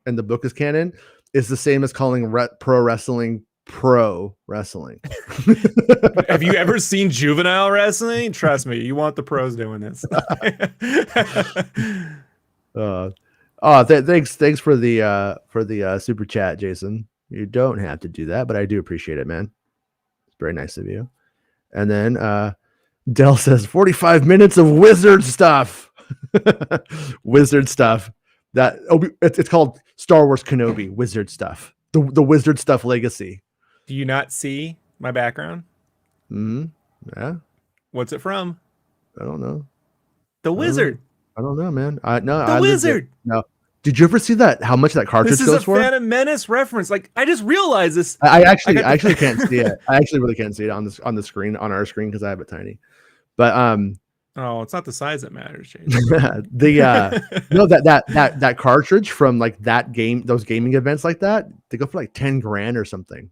and the book is canon is the same as calling pro wrestling pro wrestling. Have you ever seen juvenile wrestling? Trust me, you want the pros doing this. uh, thanks for the super chat, Jason. You don't have to do that, but I do appreciate it, man. It's very nice of you. And then Dell says 45 minutes of wizard stuff. Wizard stuff. It's called Star Wars Kenobi Wizard stuff. The wizard stuff legacy. Do you not see my background? Hmm. Yeah. What's it from? I don't know. The I don't know. Wizard. I don't know, man. I lived it. Wizard. No. Did you ever see that? How much that cartridge This is a goes for? Phantom Menace reference. Like, I just realized this. I I actually can't see it. I actually really can't see it on the screen on our screen because I have it tiny. But Oh, it's not the size that matters, James. that cartridge from like that game, those gaming events like that, they go for like 10 grand or something.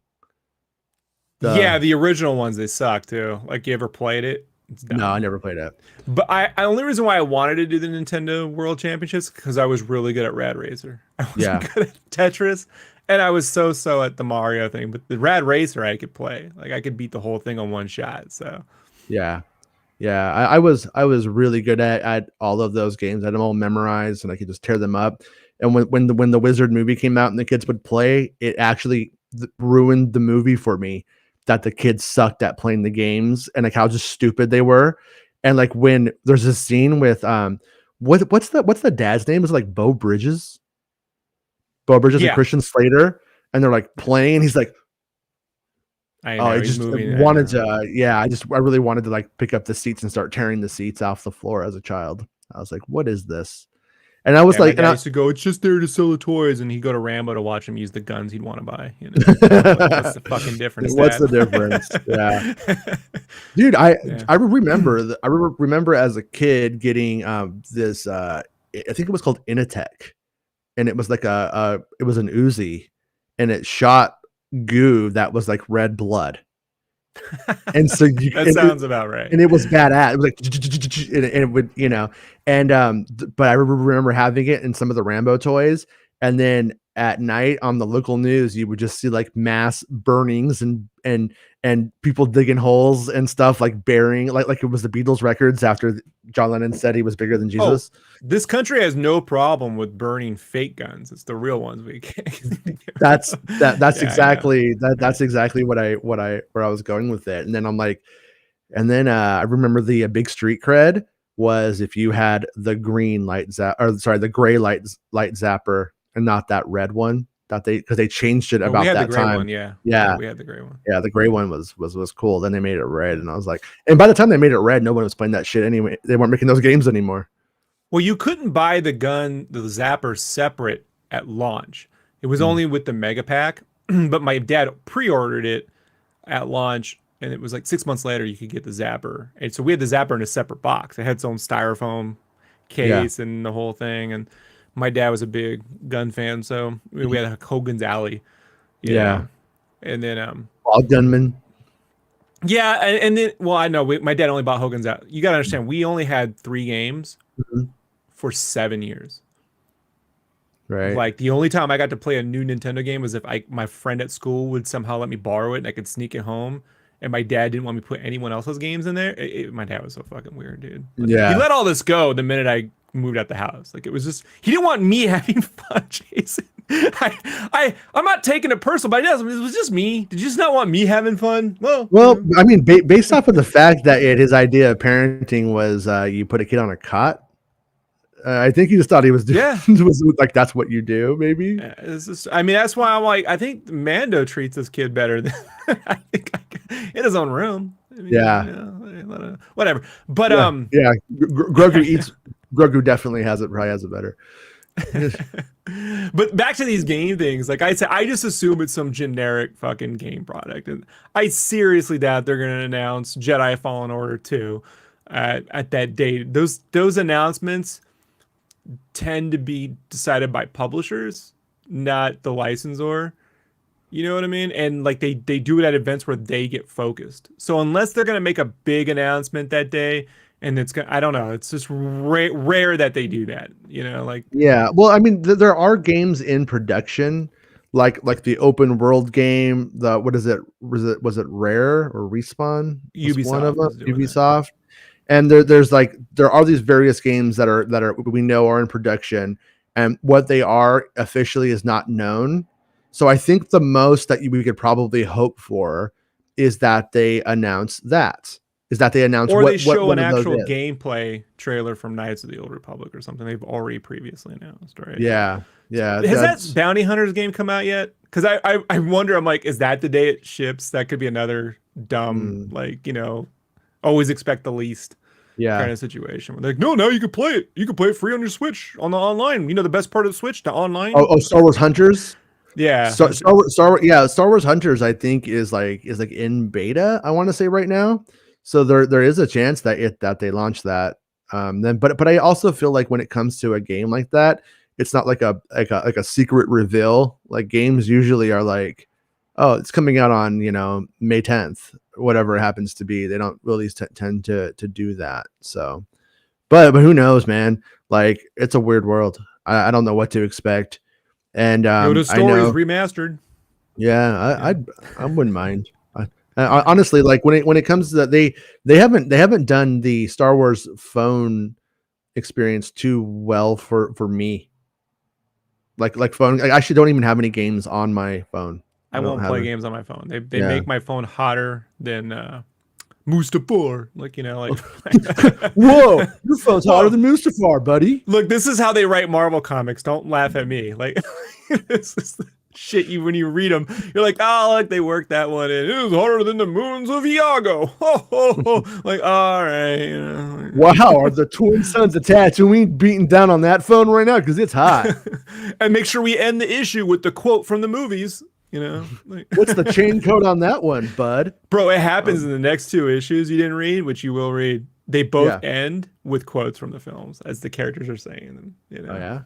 Yeah, the original ones, they suck too. Like, you ever played it? It's dumb. No, I never played it. But I only reason why I wanted to do the Nintendo World Championships because I was really good at Rad Racer. I wasn't good at Tetris, and I was so at the Mario thing. But the Rad Racer I could play. Like, I could beat the whole thing on one shot. So Yeah. I was really good at all of those games. I had them all memorized, and I could just tear them up. And when the Wizard movie came out and the kids would play, it actually ruined the movie for me. That the kids sucked at playing the games and like how just stupid they were. And like when there's a scene with what's the dad's name? Is it like Bo Bridges? Bo Bridges and yeah, Christian Slater, and they're like playing. He's like, I oh, know I he's just moving. wanted to, yeah, I really wanted to like pick up the seats and start tearing the seats off the floor as a child. I was like, what is this? And I was My like, dad used to go, it's just there to sell the toys, and he'd go to Rambo to watch him use the guns he'd want to buy. What's the fucking difference? what's the difference? Yeah, dude, I Yeah. I remember I remember as a kid getting this I think it was called Initech, and it was like it was an Uzi, and it shot goo that was like red blood. And so That sounds about right. and it was badass. It was like and it would, and but I remember having it in some of the Rambo toys, and then at night on the local news, you would just see like mass burnings and people digging holes and stuff, like burying like it was the Beatles records after John Lennon said he was bigger than Oh, Jesus. this country has no problem with burning fake guns. It's the real ones we can't. That's Yeah, exactly that's exactly what I where I was going with it. And then I'm like, and then I remember the big street cred was if you had the green light or sorry, the gray light zapper and not that red one that because they changed it about we had that the gray time. one, yeah. Yeah. We had the gray one. Yeah, the gray one was cool. Then they made it red, and I was like, and by the time they made it red, no one was playing that shit anyway. They weren't making those games anymore. Well, you couldn't buy the zapper separate at launch. It was only with the mega pack, but my dad pre-ordered it at launch and it was like 6 months later you could get the Zapper. And so we had the Zapper in a separate box. It had its own styrofoam Yeah. case and the whole thing. And my dad was a big gun fan, so we had like Hogan's Alley, you Yeah. know. And then All gunmen. yeah, and then well, I know my dad only bought Hogan's Alley. You gotta understand, we only had 3 games Mhm. for 7 years. Right. Like the only time I got to play a new Nintendo game was if my friend at school would somehow let me borrow it and I could sneak it home. And my dad didn't want me to put anyone else's games in there. My dad was so fucking weird, dude. Like, he Yeah. let all this go the minute I moved out the house. Like it was just he didn't want me having fun, Jason. I'm not taking it personal, but it was just me. Did you just not want me having fun? Well, Well, I mean, based off of the fact that his idea of parenting was you put a kid on a cot, I think he just thought he was doing yeah. was like that's what you do, maybe. It's just, I mean, that's why I'm like, I think Mando treats this kid better than I think in his own room. I mean, Yeah. you know, whatever. But Yeah. Grogu eats. Grogu definitely has it. Probably has it better. but back to these game things, like I said, I just assume it's some generic fucking game product, and I seriously doubt they're gonna announce Jedi Fallen Order 2 at that date. Those announcements tend to be decided by publishers, not the licensor. You know what I mean? And like they do it at events where they get focused. So unless they're gonna make a big announcement that day, and it's gonna, I don't know, it's just rare that they do that. You know, like Yeah. Well, I mean, there are games in production, like the open world game. The what is it? Was it Rare or Respawn? Was one of Ubisoft them is doing that. Ubisoft? And there are these various games that are we know are in production, and what they are officially is not known. So I think the most that we could probably hope for is that they announce Or they show what an one of those actual is. gameplay trailer from Knights of the Old Republic or something they've already previously announced, right? Yeah, yeah. Has that Bounty Hunters game come out yet? Because I wonder, I'm like, is that the day it ships? That could be another dumb, like, you know, always expect the least kind of situation. Where they're like, no, now you can play it. You can play it free on your Switch on the online. You know, the best part of the Switch, the online. Oh, Star Wars Hunters. Yeah. Star Wars Hunters, I think is like in beta. I want to say right now. So there is a chance that they launch that. But I also feel like when it comes to a game like that, it's not like a secret reveal. Like games usually are like, oh, it's coming out on May 10th, whatever it happens to be. They don't really tend to do that. So, but who knows, man? Like it's a weird world. I don't know what to expect. And Yoda I know, Stories remastered. yeah, I wouldn't mind. Honestly, like when it comes to that, they haven't done the Star Wars phone experience too well for me. Like phone, I actually don't even have any games on my phone. I don't won't have play it. games on my phone. They make my phone hotter than Mustafar. Like, you know, like Whoa, your phone's hotter than Mustafar, buddy. Look, this is how they write Marvel comics. Don't laugh at me. Like this is the shit when you read them, you're like, oh, like they worked that one in. It was harder than the moons of Iago. Ho, ho, ho. Like, all right. You know. Wow, are the twin sons of Tatooine beating down on that phone right now? Because it's hot. And make sure we end the issue with the quote from the movies. You know, like, what's the chain code on that one, bud? Bro, it happens in the next 2 issues you didn't read, which you will read. They both end with quotes from the films as the characters are saying them. You know? Oh yeah.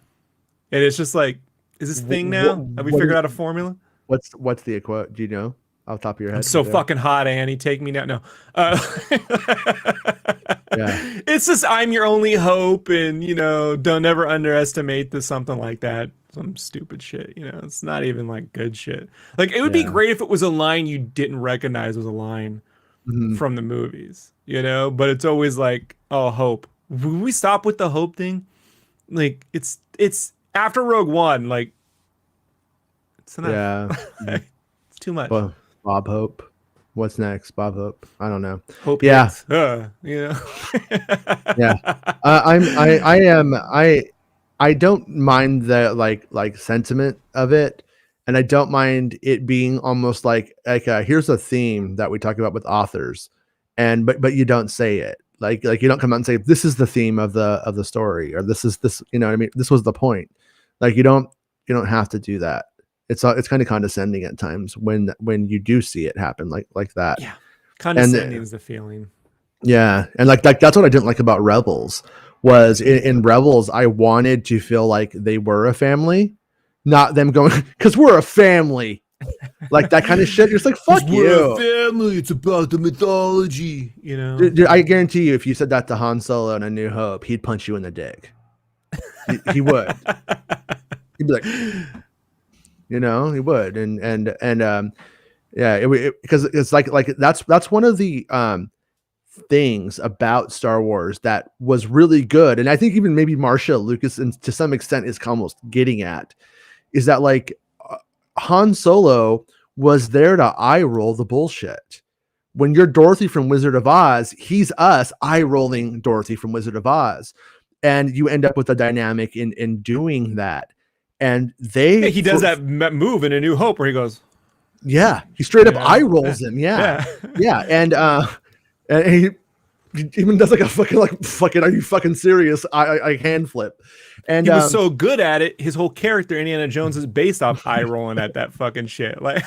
And it's just like, is this thing now? Have we figured out a formula? What's the quote? Do you know off the top of your head? I'm so fucking hot, Annie. Take me now. No. Yeah. It's just I'm your only hope, and don't ever underestimate this, something like that. Some stupid shit. It's not even like good shit. Like it would be great if it was a line you didn't recognize was a line from the movies, but it's always like, oh, hope. Will we stop with the hope thing? Like it's after Rogue One, like it's enough. Yeah. It's too much. Well, Bob Hope. What's next? Bob Hope. I don't know. Hope. Yeah. Yeah. I don't mind the like sentiment of it, and I don't mind it being almost like here's a theme that we talk about with authors, and but you don't say it. Like you don't come out and say this is the theme of the story, or this is this, what I mean? This was the point. Like you don't have to do that. It's kind of condescending at times when you do see it happen like that. Yeah. Condescending is the feeling. Yeah, and like that's what I didn't like about Rebels was in Rebels I wanted to feel like they were a family, not them going because we're a family, like that kind of shit. You're just like fuck we're you. a family. It's about the mythology, you know. Dude, I guarantee you, if you said that to Han Solo in A New Hope, he'd punch you in the dick. He would. He'd be like, you know, he would, and yeah, because it's like that's one of the things about Star Wars that was really good, and I think even maybe Marcia Lucas, and to some extent, is almost getting at, is that like Han Solo was there to eye roll the bullshit. When you're Dorothy from Wizard of Oz, he's us eye rolling Dorothy from Wizard of Oz, and you end up with a dynamic in doing that. And he does that move in A New Hope where he goes, yeah, he straight up eye rolls him, yeah, and he even does like a fucking are you fucking serious? I hand flip. And he was so good at it, his whole character Indiana Jones is based off eye rolling at that fucking shit. Like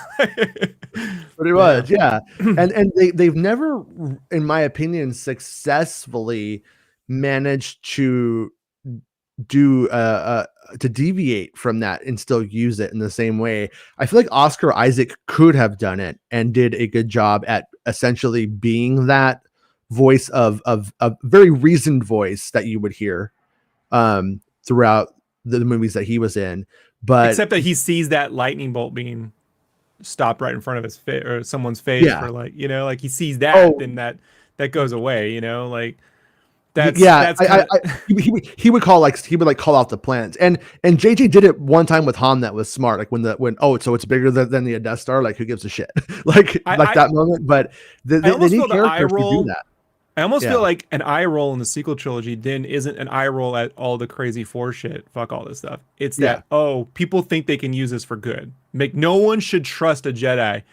pretty much, yeah. And they've never, in my opinion, successfully managed to do to deviate from that and still use it in the same way. I feel like Oscar Isaac could have done it and did a good job at essentially being that voice of a very reasoned voice that you would hear throughout the movies that he was in. But except that he sees that lightning bolt being stopped right in front of his face or someone's face, yeah, or like, you know, like he sees that, then that goes away, you know, like that's he would call out the plans, and JJ did it one time with Han that was smart, like when so it's bigger than the Death Star, like who gives a shit, like that moment. But they need characters to do that. I almost feel like an eye roll in the sequel trilogy then isn't an eye roll at all the crazy Force shit, fuck all this stuff. It's that people think they can use this for good. No one should trust a Jedi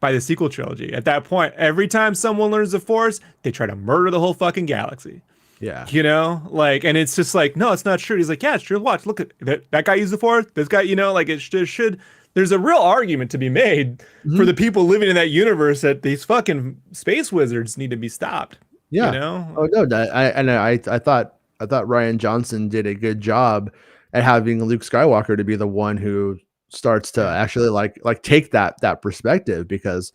by the sequel trilogy. At that point, every time someone learns the Force, they try to murder the whole fucking galaxy. Yeah. You know, like, and it's just like, no, it's not true. He's like, yeah, it's true. Watch, look at that guy used the Force. This guy, you know, like it should. There's a real argument to be made for the people living in that universe that these fucking space wizards need to be stopped. Yeah. You know? Oh no, I thought Rian Johnson did a good job at having Luke Skywalker to be the one who starts to actually like take that perspective, because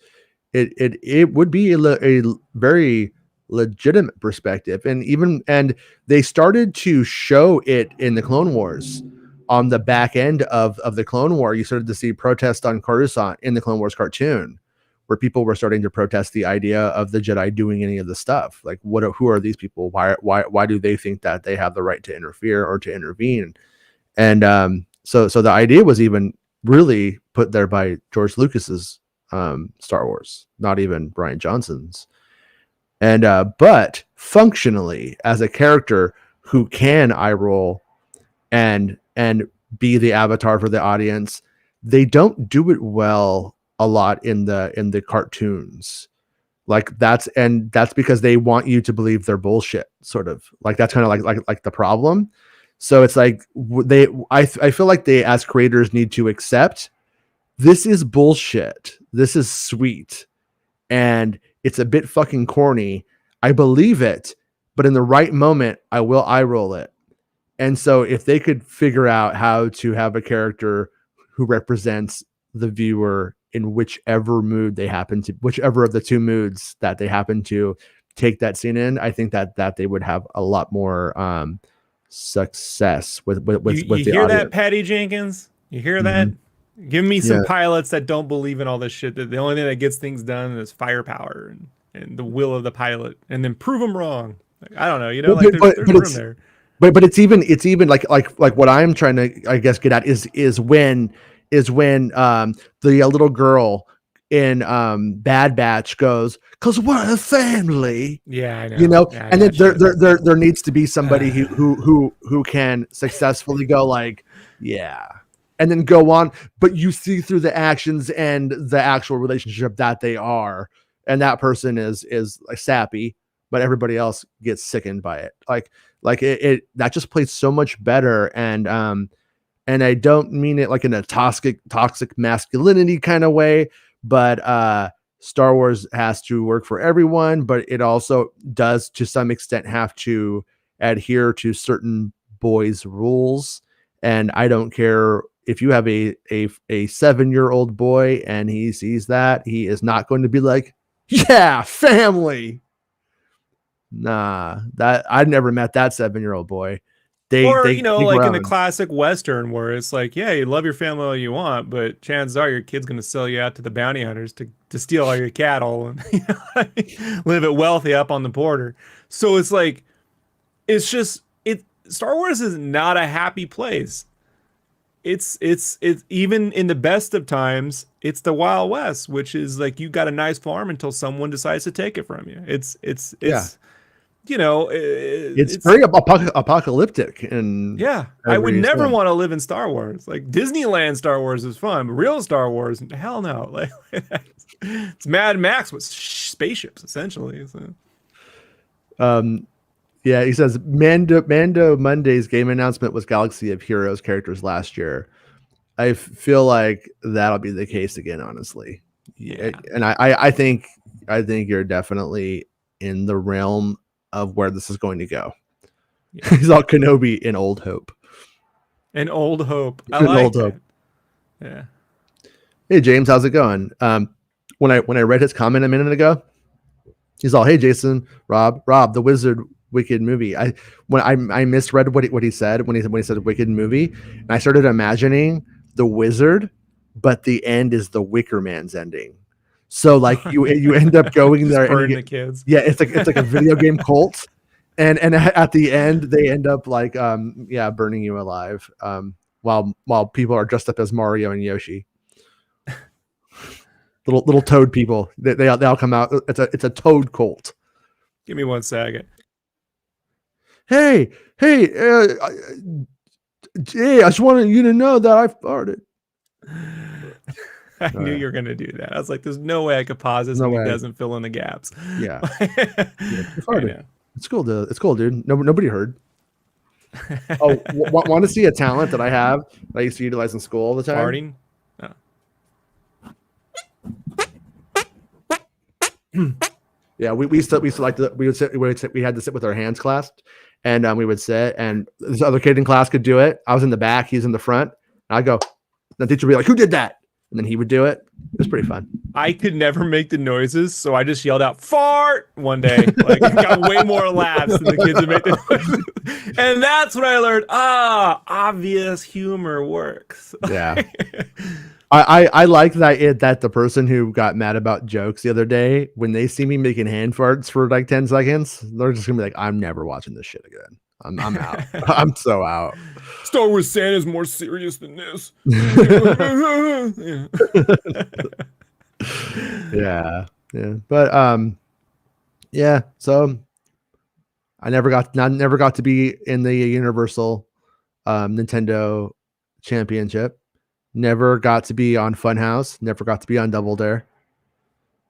it would be a very legitimate perspective, and they started to show it in the Clone Wars. On the back end of the Clone War, you started to see protests on Coruscant in the Clone Wars cartoon, where people were starting to protest the idea of the Jedi doing any of the stuff. Like, who are these people? Why do they think that they have the right to interfere or to intervene? And so the idea was even really put there by George Lucas's Star Wars, not even Rian Johnson's. And but functionally, as a character who can eye roll and be the avatar for the audience, they don't do it well a lot in the cartoons. Like that's because they want you to believe they're bullshit, sort of. Like that's kind of like the problem. So it's like I feel like they, as creators, need to accept this is bullshit. This is sweet. And it's a bit fucking corny. I believe it, but in the right moment, I will eye roll it. And so if they could figure out how to have a character who represents the viewer in whichever mood they happen to, whichever of the two moods that they happen to take that scene in, I think that they would have a lot more success with the audience. You hear that, Patty Jenkins? You hear that? Give me some pilots that don't believe in all this shit. That the only thing that gets things done is firepower and the will of the pilot, and then prove them wrong. Like, I don't know, you know, like there's room there. But it's even like what I'm trying to, I guess, get at is when the little girl in Bad Batch goes, "'Cause we're a family." Yeah, I know. You know, yeah, and then there needs to be somebody who can successfully go like, yeah, and then go on. But you see through the actions and the actual relationship that they are, and that person is like sappy, but everybody else gets sickened by it. Like it that just plays so much better. And I don't mean it like in a toxic masculinity kind of way, but Star Wars has to work for everyone, but it also does to some extent have to adhere to certain boys' rules. And I don't care if you have a 7-year-old boy and he sees that, he is not going to be like, yeah, family. Nah, that I've never met that 7-year-old boy. Or, They like in the grown. classic Western where it's like, yeah, you love your family all you want, but chances are your kid's going to sell you out to the bounty hunters to steal all your cattle and live it wealthy up on the border. So it's like, it's just, Star Wars is not a happy place. It's even in the best of times, it's the Wild West, which is like you got a nice farm until someone decides to take it from you. It's Yeah. It's it's very apocalyptic in yeah. I would every never sense. want to live in Star Wars. Like Disneyland Star Wars is fun, but real Star Wars, hell no. Like it's Mad Max with spaceships essentially. So. Yeah, he says Mando Monday's game announcement was Galaxy of Heroes characters last year. I feel like that'll be the case again, honestly. Yeah. And I think you're definitely in the realm of where this is going to go. Yeah. He's all Kenobi in Old Hope. In Old Hope. I like it. Yeah. Hey James, how's it going? When I read his comment a minute ago, he's all, "Hey Jason, Rob, the Wizard Wicked movie." I misread what he said when he said Wicked movie, and I started imagining the wizard, but the end is the Wicker Man's ending. So like you end up going there and burn the kids. Yeah, it's like a video game cult, and at the end they end up like burning you alive while people are dressed up as Mario and Yoshi. Little toad people. They all come out. It's a toad cult. Give me 1 second. Hey, I just wanted you to know that I farted. I knew you were gonna do that. I was like, "There's no way I could pause this and he doesn't fill in the gaps." Yeah, it's cool, dude. It's cool, dude. Nobody heard. Oh, want to see a talent that I have that I used to utilize in school all the time? Farting. Oh. Yeah, we used to like we had to sit with our hands clasped, and we would sit, and this other kid in class could do it. I was in the back, he's in the front. And I'd go, the teacher would be like, "Who did that?" And then he would do it. It was pretty fun. I could never make the noises, so I just yelled out "fart" one day. Like it got way more laughs than the kids would make the noises. And that's when I learned, obvious humor works. Yeah. I like that the person who got mad about jokes the other day, when they see me making hand farts for like 10 seconds, they're just gonna be like, "I'm never watching this shit again. I'm out. I'm so out." Star Wars Santa is more serious than this. Yeah. But yeah. So I never got to be in the Universal Nintendo Championship. Never got to be on Funhouse. Never got to be on Double Dare.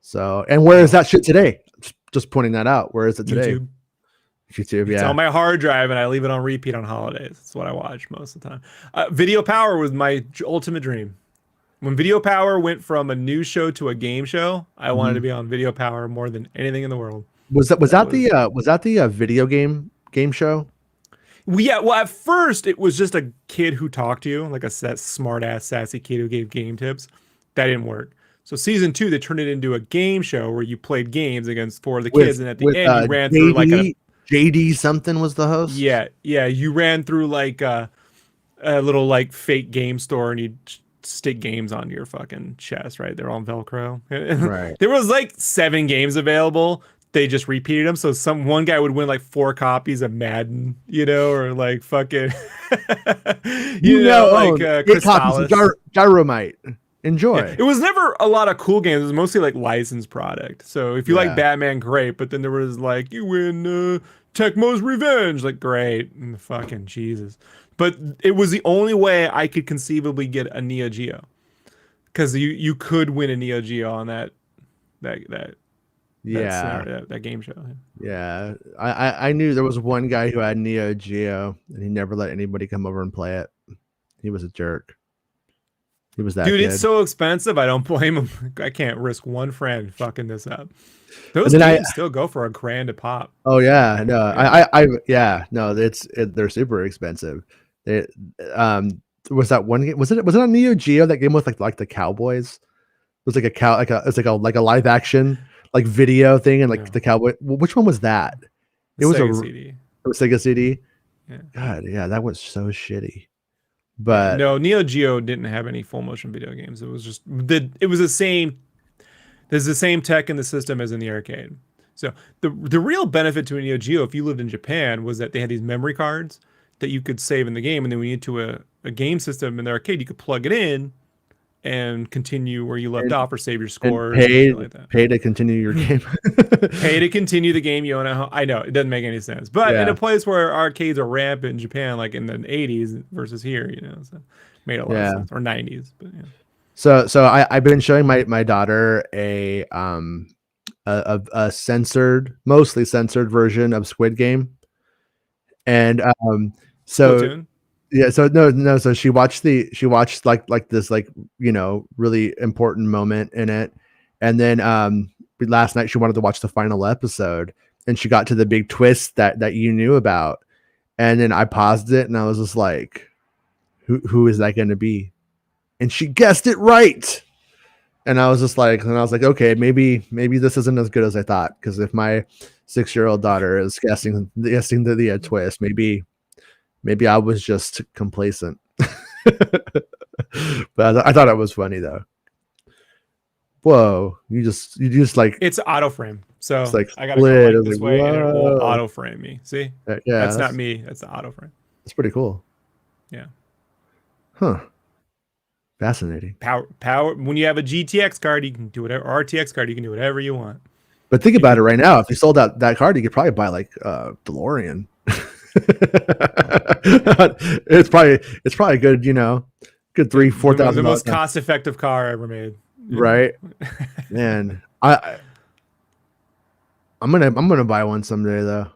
So, and where is that shit today? Just pointing that out. Where is it today? YouTube, yeah. It's on my hard drive, and I leave it on repeat on holidays. That's what I watch most of the time. Video Power was my ultimate dream. When Video Power went from a news show to a game show, I wanted to be on Video Power more than anything in the world. Was that the video game show? Well, at first it was just a kid who talked to you, like a smart ass sassy kid who gave game tips. That didn't work. So season 2, they turned it into a game show where you played games against 4 of the kids, and at the end you ran through like a JD something was the host. Yeah, you ran through like a little like fake game store, and you'd stick games onto your fucking chest. Right, they're all Velcro. Right. There was like 7 games available. They just repeated them. So one guy would win like 4 copies of Madden, or like fucking, like copies of Gyromite. Enjoy. Yeah. It was never a lot of cool games. It was mostly like licensed product. So if you like Batman, great. But then there was like, you win Tecmo's Revenge. Like, great. Fucking Jesus. But it was the only way I could conceivably get a Neo Geo. Because you could win a Neo Geo on that game show. Yeah, I knew there was one guy who had Neo Geo, and he never let anybody come over and play it. He was a jerk. He was that Dude, good. it's so expensive. I don't blame him. I can't risk one friend fucking this up. And Those then games still go for $1,000 a pop. oh yeah, no, Yeah. yeah, no, they're super expensive. They, was that one game? Was it on Neo Geo, that game with like the cowboys? It was like a cow, it's like a live action like video thing, and like No. the cowboy. Which one was that? The It was Sega CD. it was Sega CD. Yeah. God, yeah, that was so shitty. Yeah. But No, Neo Geo didn't have any full motion video games. It was just it was the same. There's the same tech in the system as in the arcade. So the real benefit to a Neo Geo, if you lived in Japan, was that they had these memory cards that you could save in the game, and then when you get to a game system in the arcade, you could plug it in and continue where you left and, off or save your and scores and shit like that. pay to continue your game. Pay to continue the game you own at home. I know it doesn't make any sense, but in Yeah. a place where arcades are rampant in Japan, like in the 80s versus here, so made a lot of Yeah. sense. Or 90s, but yeah. So I've been showing my daughter a mostly censored version of Squid Game, and so Splatoon. yeah, so no, so she watched like this like really important moment in it, and then last night she wanted to watch the final episode, and she got to the big twist that you knew about, and then I paused it and I was just like, who is that going to be? And she guessed it right. And I was like, okay, maybe this isn't as good as I thought, because if my 6-year-old daughter is guessing the twist, maybe I was just complacent. But I thought it was funny though. Whoa, you just like, It's auto frame, so it's like I gotta go split. like this way, and it will Whoa. auto frame me. See, Yeah, that's not me. That's the auto frame. That's pretty cool. Yeah. Huh. Fascinating. Power. When you have a GTX card, you can do whatever. Or RTX card, you can do whatever you want. But think about it right now. If you sold out that card, you could probably buy like DeLorean. It's probably good, good $4,000. The most cost-effective car ever made. Right. Man, I'm gonna buy one someday though.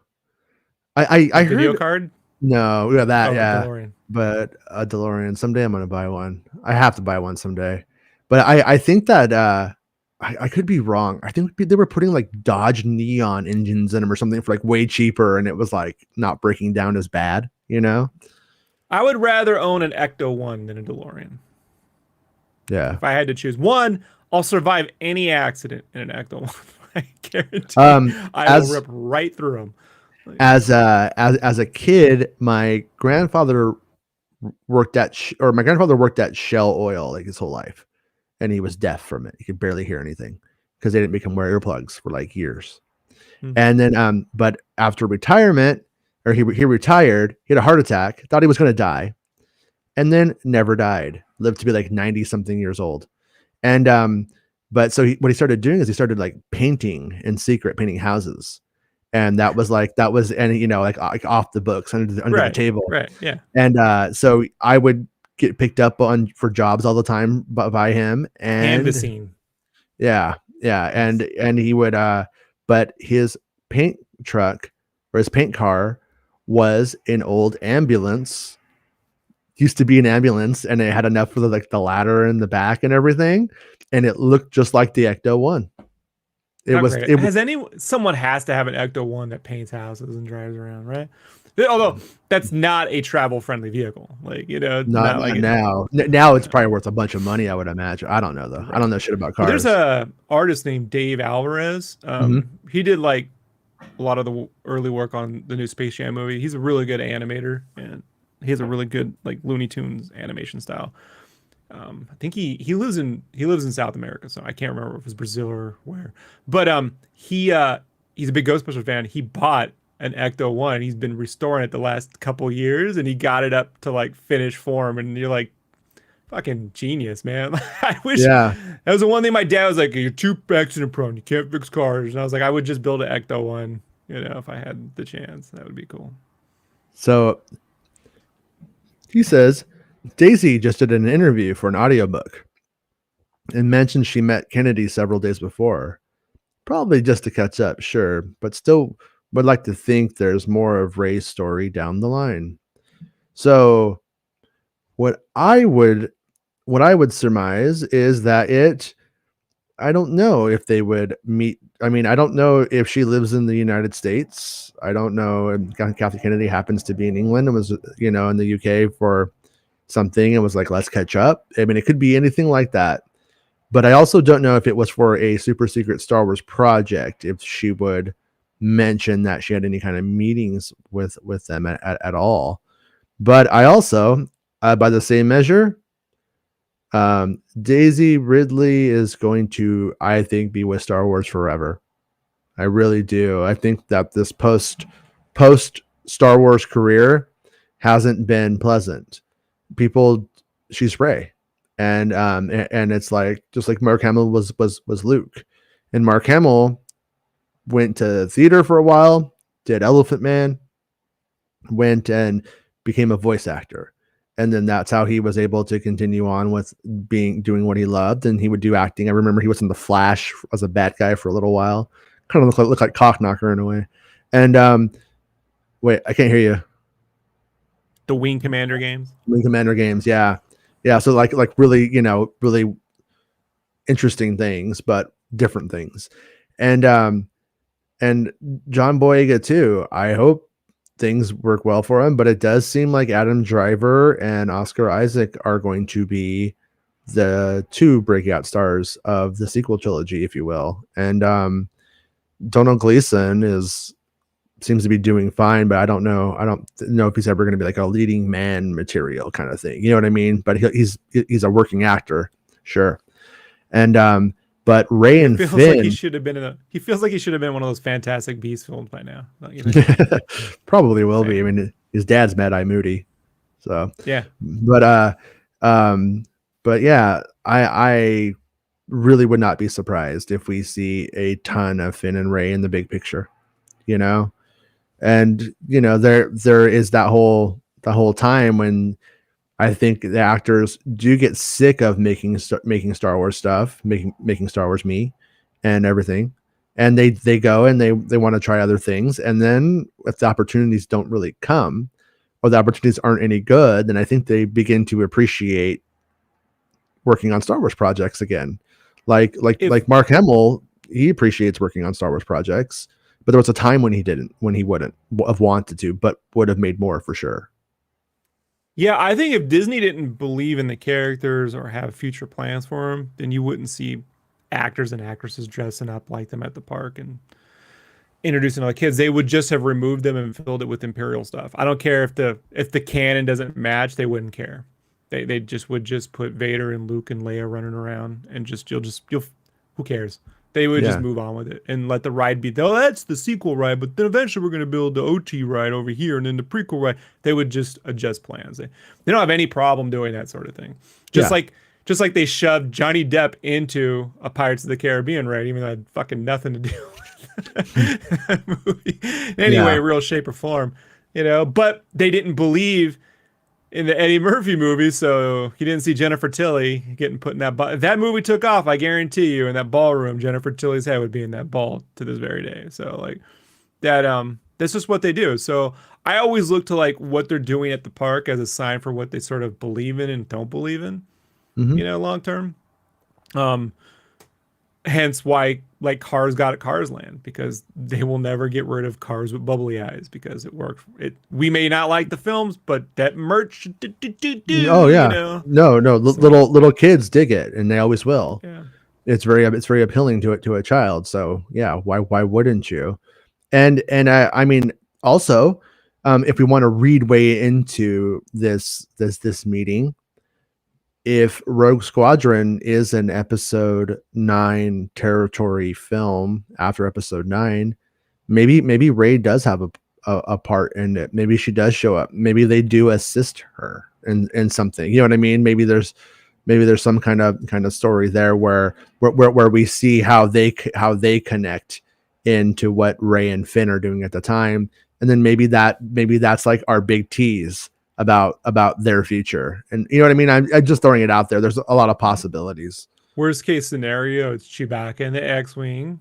I heard video card. No, yeah, that yeah. DeLorean. But a DeLorean someday. I'm gonna buy one. I have to buy one someday. But I think that I could be wrong. I think they were putting like Dodge Neon engines in them or something for like way cheaper, and it was like not breaking down as bad. I would rather own an Ecto 1 than a DeLorean. Yeah. If I had to choose one, I'll survive any accident in an Ecto 1. I guarantee. I will rip right through them. As a kid, my grandfather worked at Shell Oil like his whole life, and he was deaf from it. He could barely hear anything because they didn't make him wear earplugs for like years. And then but after retirement, or he retired, he had a heart attack, thought he was going to die, and then never died. Lived to be like 90 something years old. And but so what he started doing is he started like painting in secret, painting houses. And that was like off the books under the table. Right. Yeah. And so I would get picked up for jobs all the time by him, and canvassing. Yeah. And he would but his paint truck or his paint car was an old ambulance. Used to be an ambulance, and it had enough for the ladder in the back and everything, and it looked just like the Ecto 1. Someone has to have an Ecto 1 that paints houses and drives around, right? Although that's not a travel friendly vehicle, not like now. Now it's probably worth a bunch of money, I would imagine. I don't know though. Right. I don't know shit about cars. There's a artist named Dave Alvarez. He did like a lot of the early work on the new Space Jam movie. He's a really good animator, and he has a really good like Looney Tunes animation style. I think he lives in South America, so I can't remember if it was Brazil or where. But he's a big Ghostbusters fan. He bought an Ecto 1. He's been restoring it the last couple years, and he got it up to like finished form. And you're like, fucking genius, man. I wish that was the one thing my dad was like, you're too accident prone. You can't fix cars. And I was like, I would just build an Ecto 1, if I had the chance. That would be cool. So he says, Daisy just did an interview for an audiobook and mentioned she met Kennedy several days before. Probably just to catch up, sure, but still would like to think there's more of Ray's story down the line. So what I would what I would surmise is that I don't know if they would meet. I mean, I don't know if she lives in the United States. I don't know. And Kathy Kennedy happens to be in England and was, in the UK for something and was like, let's catch up. I mean, it could be anything like that. But I also don't know if it was for a super secret Star Wars project, if she would mention that she had any kind of meetings with them at all. But I also, by the same measure, Daisy Ridley is going to, I think, be with Star Wars forever. I really do. I think that this post Star Wars career hasn't been pleasant. People, she's Rey, and it's like just like Mark Hamill was Luke, and Mark Hamill went to theater for a while, did Elephant Man, went and became a voice actor. And then that's how he was able to continue on with doing what he loved. And he would do acting. I remember he was in The Flash as a bad guy for a little while. Kind of looked like Cockknocker in a way. And wait, I can't hear you. The Wing Commander games. Wing Commander games, yeah. Yeah, so like really, really interesting things, but different things. And John Boyega too. I hope things work well for him, but it does seem like Adam Driver and Oscar Isaac are going to be the two breakout stars of the sequel trilogy, if you will. And Donald Gleason seems to be doing fine, but I don't know if he's ever going to be like a leading man material kind of thing. You know what I mean? But he's a working actor, sure. And but Rey and Finn, like he should have been he feels like he should have been one of those Fantastic Beasts films by now. Probably will be. I mean, his dad's Mad Eye Moody, so yeah. But yeah, I really would not be surprised if we see a ton of Finn and Rey in the big picture, and there is that whole time when I think the actors do get sick of making Star Wars stuff, making Star Wars me and everything. And they go and they want to try other things. And then if the opportunities don't really come or the opportunities aren't any good, then I think they begin to appreciate working on Star Wars projects again. Like Mark Hamill, he appreciates working on Star Wars projects, but there was a time when he wouldn't have wanted to, but would have made more for sure. Yeah, I think if Disney didn't believe in the characters or have future plans for them, then you wouldn't see actors and actresses dressing up like them at the park and introducing all the kids. They would just have removed them and filled it with Imperial stuff. I don't care if the canon doesn't match, they wouldn't care. They just would just put Vader and Luke and Leia running around and you'll who cares? They would just move on with it and let the ride be, oh, that's the sequel ride, but then eventually we're going to build the OT ride over here and then the prequel ride. They would just adjust plans. They don't have any problem doing that sort of thing. Just like they shoved Johnny Depp into a Pirates of the Caribbean ride, even though it had fucking nothing to do with that movie in any way, real shape or form, but they didn't believe in the Eddie Murphy movie, so he didn't see Jennifer Tilly getting put in that ball. If that movie took off, I guarantee you, in that ballroom, Jennifer Tilly's head would be in that ball to this very day. So like that, that's just what they do. So I always look to like what they're doing at the park as a sign for what they sort of believe in and don't believe in, long term. Hence why like Cars got at Cars Land, because they will never get rid of cars with bubbly eyes because it worked. We may not like the films, but that merch. Oh yeah, no, little kids dig it, and they always will. Yeah, it's very appealing to a child. So yeah, why wouldn't you? And I mean also, if we want to read way into this meeting. If Rogue Squadron is an episode 9 territory film after episode 9, maybe Rey does have a part in it. Maybe she does show up. Maybe they do assist her in something. You know what I mean? Maybe there's some kind of story there where we see how they connect into what Rey and Finn are doing at the time, and then maybe that's like our big tease about their future. And you know what I mean? I'm just throwing it out there. There's a lot of possibilities. Worst case scenario, it's Chewbacca in the X-Wing.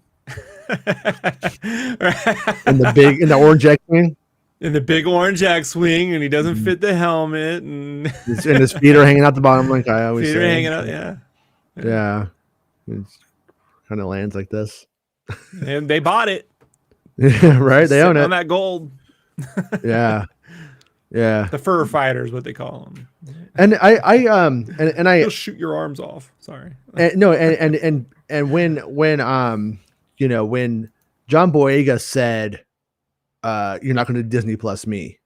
in the orange X-Wing? And the big orange X-wing, and he doesn't Mhm. fit the helmet, and And his feet are hanging out the bottom, like I always feet are say. hanging out. Yeah, yeah. Yeah, it kind of lands like this. And they bought it. Yeah, right. They own Sitting on it. that gold. Yeah, yeah. The fur fighter is what they call them. And and I He'll shoot your arms off. Sorry. no, and when you know, when John Boyega said, "You're not going to Disney Plus me,"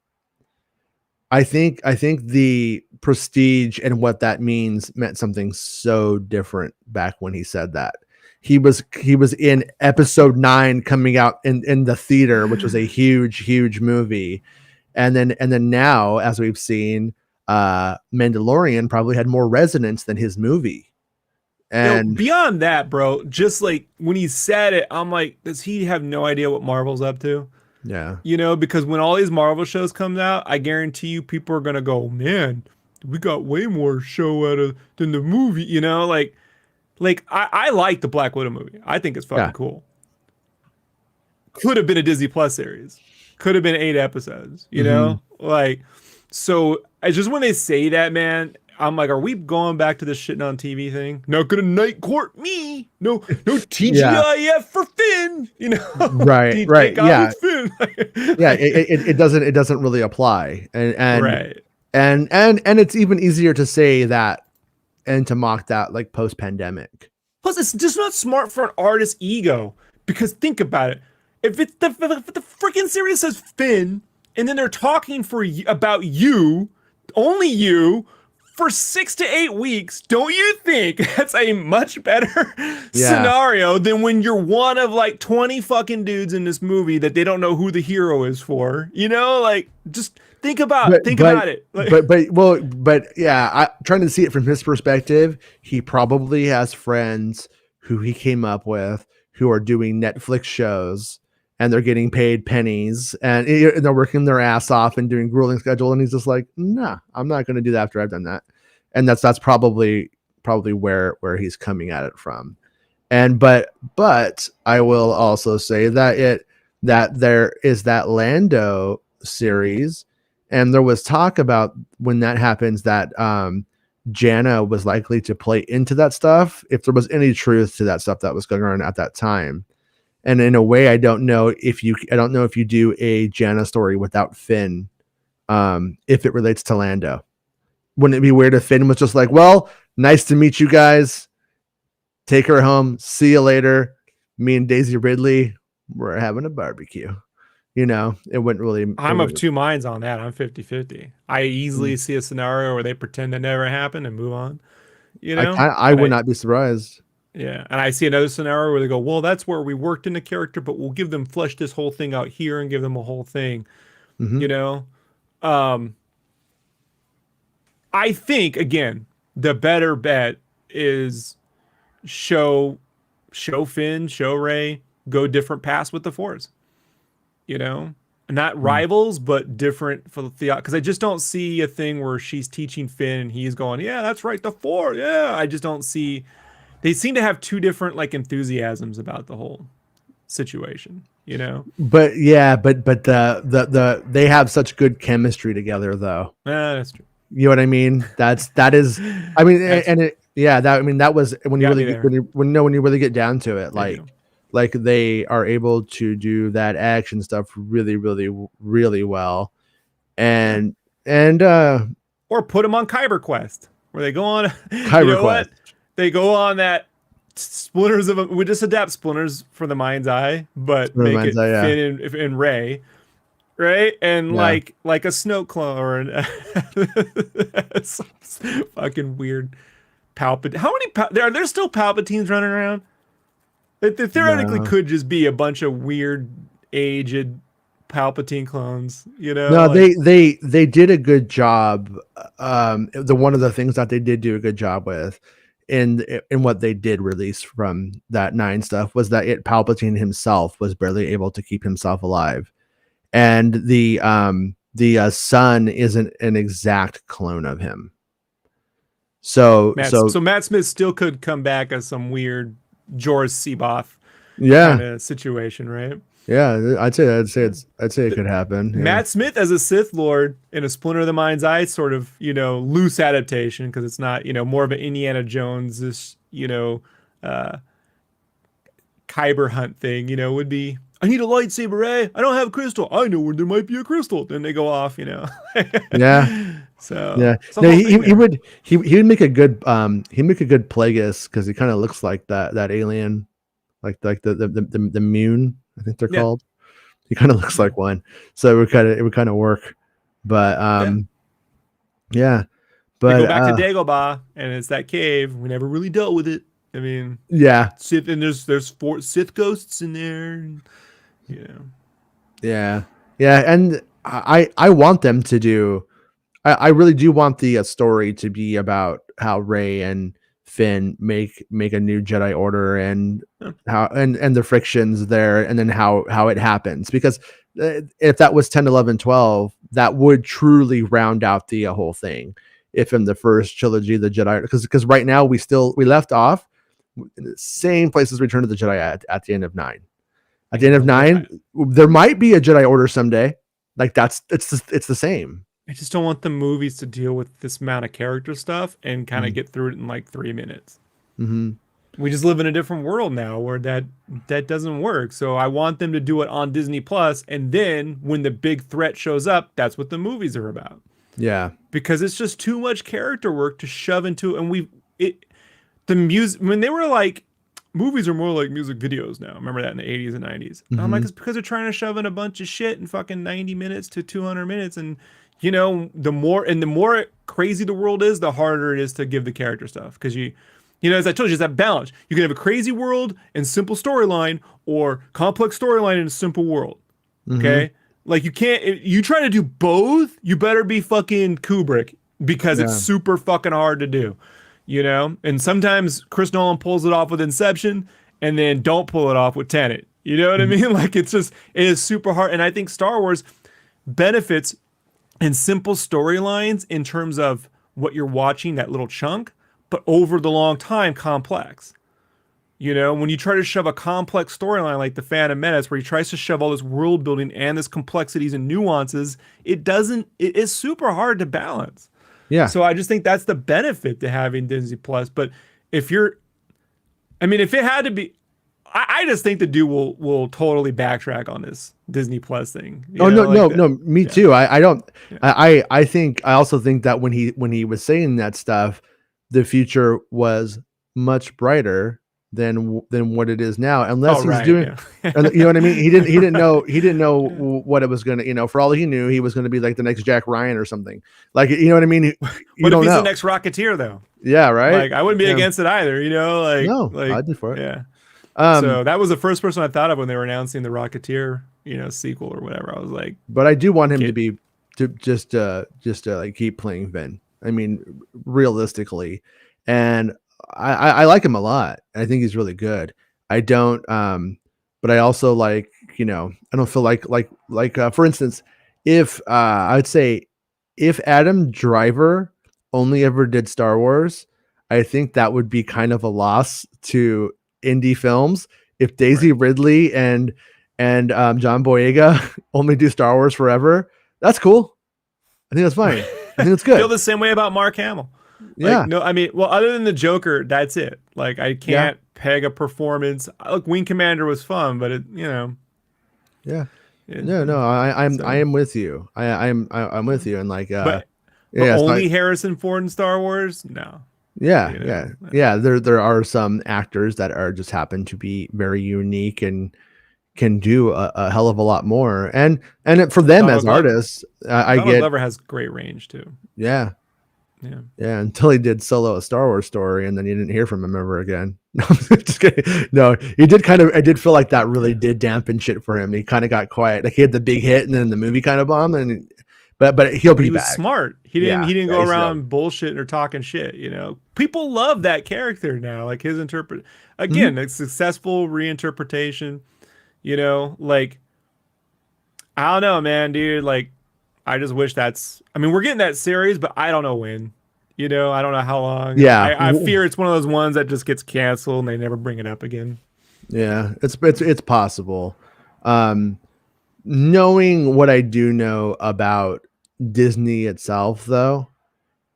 I think the prestige and what that means meant something so different back when he said that. He was in episode 9 coming out in the theater, which was a huge movie. And then now, as we've seen, Mandalorian probably had more resonance than his movie. And Beyond that, bro, just like when he said it, I'm like, does he have no idea what Marvel's up to? yeah, Because when all these Marvel shows come out, I guarantee you people are gonna go, man, we got way more show out of than the movie. I like the Black Widow movie. I think it's fucking yeah, cool. Could have been a Disney Plus series. Could have been 8 episodes. mhm. So I just when they say that, man, I'm like, are we going back to this shitting on TV thing? Not gonna night court me. No, no Yeah, TGIF for Finn. right, Thank God yeah, it's Finn. yeah. It doesn't really apply, Right. and it's even easier to say that and to mock that like post pandemic. Plus, it's just not smart for an artist's ego. Because think about it. If the freaking series says Finn, and then they're talking about you, only you, for 6 to 8 weeks, don't you think that's a much better Yeah, scenario than when you're one of like 20 fucking dudes in this movie that they don't know who the hero is for? Just think about but it. but yeah, trying to see it from his perspective, he probably has friends who he came up with who are doing Netflix shows, and they're getting paid pennies, and they're working their ass off and doing grueling schedule, and he's just like, nah, I'm not going to do that after I've done that. And that's probably where he's coming at it from. And but I will also say that there is that Lando series, and there was talk about when that happens that Jana was likely to play into that stuff, if there was any truth to that stuff that was going on at that time. And in a way, I don't know if you do a Jana story without Finn, if it relates to Lando. Wouldn't it be weird if Finn was just like, well, nice to meet you guys, take her home, see you later, me and Daisy Ridley, we're having a barbecue. It wouldn't really. I'm of two minds on that. I'm 50-50. I easily see a scenario where they pretend it never happened and move on. I And would not be surprised. yeah, and I see another scenario where they go, well, that's where we worked in the character, but we'll give them flesh this whole thing out here and give them a whole thing. Mm-hmm. Um, I think again, the better bet is show Finn, show Rey, go different paths with the Force. Not rivals, but different for the because I just don't see a thing where she's teaching Finn and he's going, yeah, that's right, the Force. Yeah, I just don't see. They seem to have two different like enthusiasms about the whole situation. But yeah, but the they have such good chemistry together, though. That's true. You know what I mean? That is, I mean, that was when you Got really me there. when you really get down to it, They do. like they are able to do that action stuff really, really, really well, and Or put them on Kyber Quest, where they go on. Kyber Quest. They go on that Splinters of. We just adapt Splinters for the Mind's Eye, but For the make Mind's it Eye, yeah. Finn and Rey, right? And Yeah. like a Snoke clone or some fucking weird Palpatine. How many? Are there still Palpatines running around? They theoretically No. could just be a bunch of weird, aged Palpatine clones. No, they did a good job. One of the things that they did do a good job with in what they did release from that 9 stuff was that Palpatine himself was barely able to keep himself alive, and the son isn't an exact clone of him. So Matt Smith still could come back as some weird Jorah Seaboth yeah, kind of situation, right? Yeah, I'd say it could happen. Yeah. Matt Smith as a Sith Lord in a Splinter of the Mind's Eye sort of, loose adaptation because it's not, more of an Indiana Jones, this, uh, Kyber hunt thing, would be, I need a lightsaber, eh? I don't have a crystal. I know where there might be a crystal. Then they go off, Yeah. So, Yeah. it's a No, whole thing he there. would he would make a good he'd make a good Plagueis because he kind of looks like that alien, like the Mune, I think they're Yeah. called. He kind of looks Yeah. like one. So it would kind of work. But Yeah. yeah. They go But back to Dagobah and it's that cave. We never really dealt with it. I mean, yeah. Sith, and there's 4 Sith ghosts in there. And, Yeah. Yeah, and I want them to do I really do want the story to be about how Rey and Finn make a new Jedi Order and Yeah. how and the frictions there and then how it happens because if that was 10, 11, 12, that would truly round out the whole thing. If in the first trilogy the Jedi because right now we left off in the same place as Return of the Jedi at the end of 9. At the end of 9, there might be a Jedi Order someday. Like it's the same. I just don't want the movies to deal with this amount of character stuff and kind of get through it in like 3 minutes. Mm-hmm. We just live in a different world now where that doesn't work. So I want them to do it on Disney Plus, and then when the big threat shows up, that's what the movies are about. Yeah. Because it's just too much character work to shove into, and the music when they were like movies are more like music videos now. Remember that in the 80s and 90s. Mm-hmm. I'm like, it's because they're trying to shove in a bunch of shit in fucking 90 minutes to 200 minutes. And, the more crazy the world is, the harder it is to give the character stuff. Because as I told you, it's that balance. You can have a crazy world and simple storyline or complex storyline in a simple world. Okay? Mm-hmm. Like you can't, if you try to do both, you better be fucking Kubrick because it's super fucking hard to do. And sometimes Chris Nolan pulls it off with Inception and then don't pull it off with Tenet. You know what I mean? Like it is super hard. And I think Star Wars benefits in simple storylines in terms of what you're watching, that little chunk, but over the long time, complex. When you try to shove a complex storyline like The Phantom Menace, where he tries to shove all this world building and this complexities and nuances, it is super hard to balance. Yeah. So I just think that's the benefit to having Disney Plus. But if it had to be, I just think the dude will totally backtrack on this Disney Plus thing. No, me too. I don't. Yeah. I also think that when he was saying that stuff, the future was much brighter than what it is now. Unless he's doing, you know what I mean. He didn't know what it was gonna. For all he knew, he was gonna be like the next Jack Ryan or something. Like you know what I mean. What if he's the next Rocketeer though? Yeah, right. Like I wouldn't be against it either. I'd be for it. Yeah. So that was the first person I thought of when they were announcing the Rocketeer, sequel or whatever. I was like, but I do want him to just like keep playing Finn. I mean, realistically, and I like him a lot. I think he's really good. I don't, but I also like, I don't feel like for instance, if I would say if Adam Driver only ever did Star Wars, I think that would be kind of a loss to indie films. If Daisy Ridley and John Boyega only do Star Wars forever, that's cool. I think that's fine. I think that's good. I feel the same way about Mark Hamill. Yeah. No, other than the Joker, that's it. Like I can't peg a performance. Look, Wing Commander was fun, but Yeah. No, I am with you. I'm with you. And like, but only Harrison Ford in Star Wars? No. Yeah. There are some actors that are just happen to be very unique and can do a hell of a lot more. And for them as artists, Donald Glover has great range too. Yeah. Until he did Solo: A Star Wars Story, and then you didn't hear from him ever again. No, just kidding. No, he did I did feel like that really did dampen shit for him. He kind of got quiet. Like he had the big hit, and then the movie kind of bombed. And but he'll be back. He was smart. He didn't go around bullshitting or talking shit. People love that character now. Like his again, a successful reinterpretation. Like I don't know, man, dude. Like I just wish we're getting that series, but I don't know when. I don't know how long. Yeah. I fear it's one of those ones that just gets canceled and they never bring it up again. Yeah, it's possible. Um, Knowing what I do know about Disney itself, though,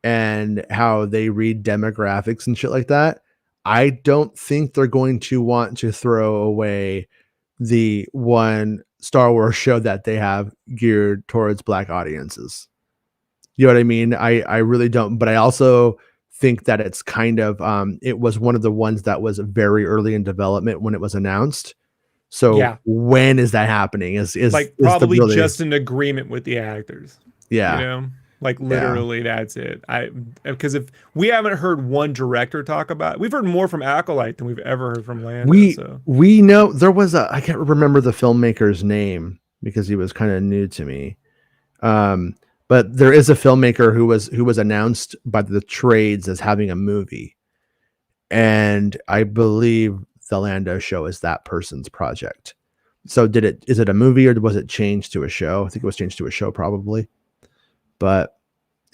and how they read demographics and shit like that, I don't think they're going to want to throw away the one Star Wars show that they have geared towards black audiences. You know what I mean? I really don't, but I also think that it's kind of it was one of the ones that was very early in development when it was announced. So Yeah, when is that happening? like Is the probably really just an agreement with the actors. You yeah, know, like yeah. literally that's it. Because if we haven't heard one director talk about, we've heard more from Acolyte than we've ever heard from Lando. So We know there was a I can't remember the filmmaker's name because he was kind of new to me. Um, but there is a filmmaker who was announced by the trades as having a movie, and I believe the Lando show is that person's project. So is it a movie or was it changed to a show? I think it was changed to a show probably. But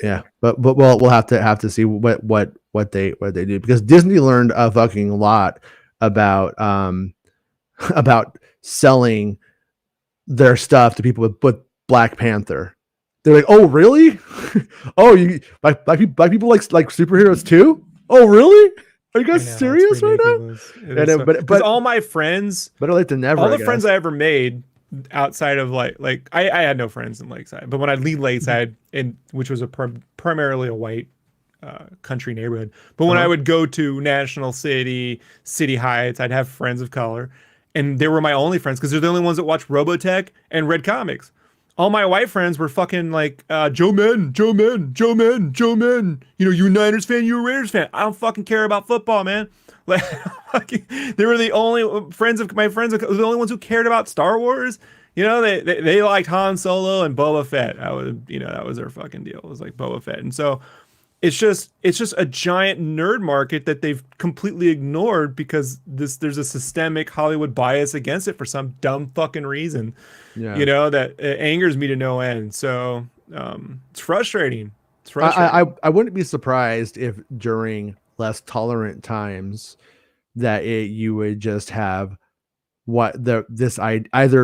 yeah, but we'll have to see what they do, because Disney learned a fucking lot about about selling their stuff to people with Black Panther. They're like, oh really? Oh, you black people like superheroes too? Oh really? Are you I guys know it's serious right now? ridiculous. It is And so because all my friends, better late than never, all I the friends guess. I ever made outside of I had no friends in Lakeside, but when I leave Lakeside, in which was primarily a white country neighborhood, but when I Uh-huh. would go to National City, City Heights, I'd have friends of color, and they were my only friends because they're the only ones that watch Robotech and read comics. All my white friends were fucking like Joe Men, Joe Men, Joe Men, Joe Men. You know, you a Niners fan, you a Raiders fan. I don't fucking care about football, man. Like, they were the only friends of my friends, the only ones who cared about Star Wars. You know, they liked Han Solo and Boba Fett. That was their fucking deal. It was like Boba Fett, and so it's just a giant nerd market that they've completely ignored because there's a systemic Hollywood bias against it for some dumb fucking reason. Yeah. That angers me to no end. So it's frustrating. It's frustrating. I wouldn't be surprised if during less tolerant times that you would just have either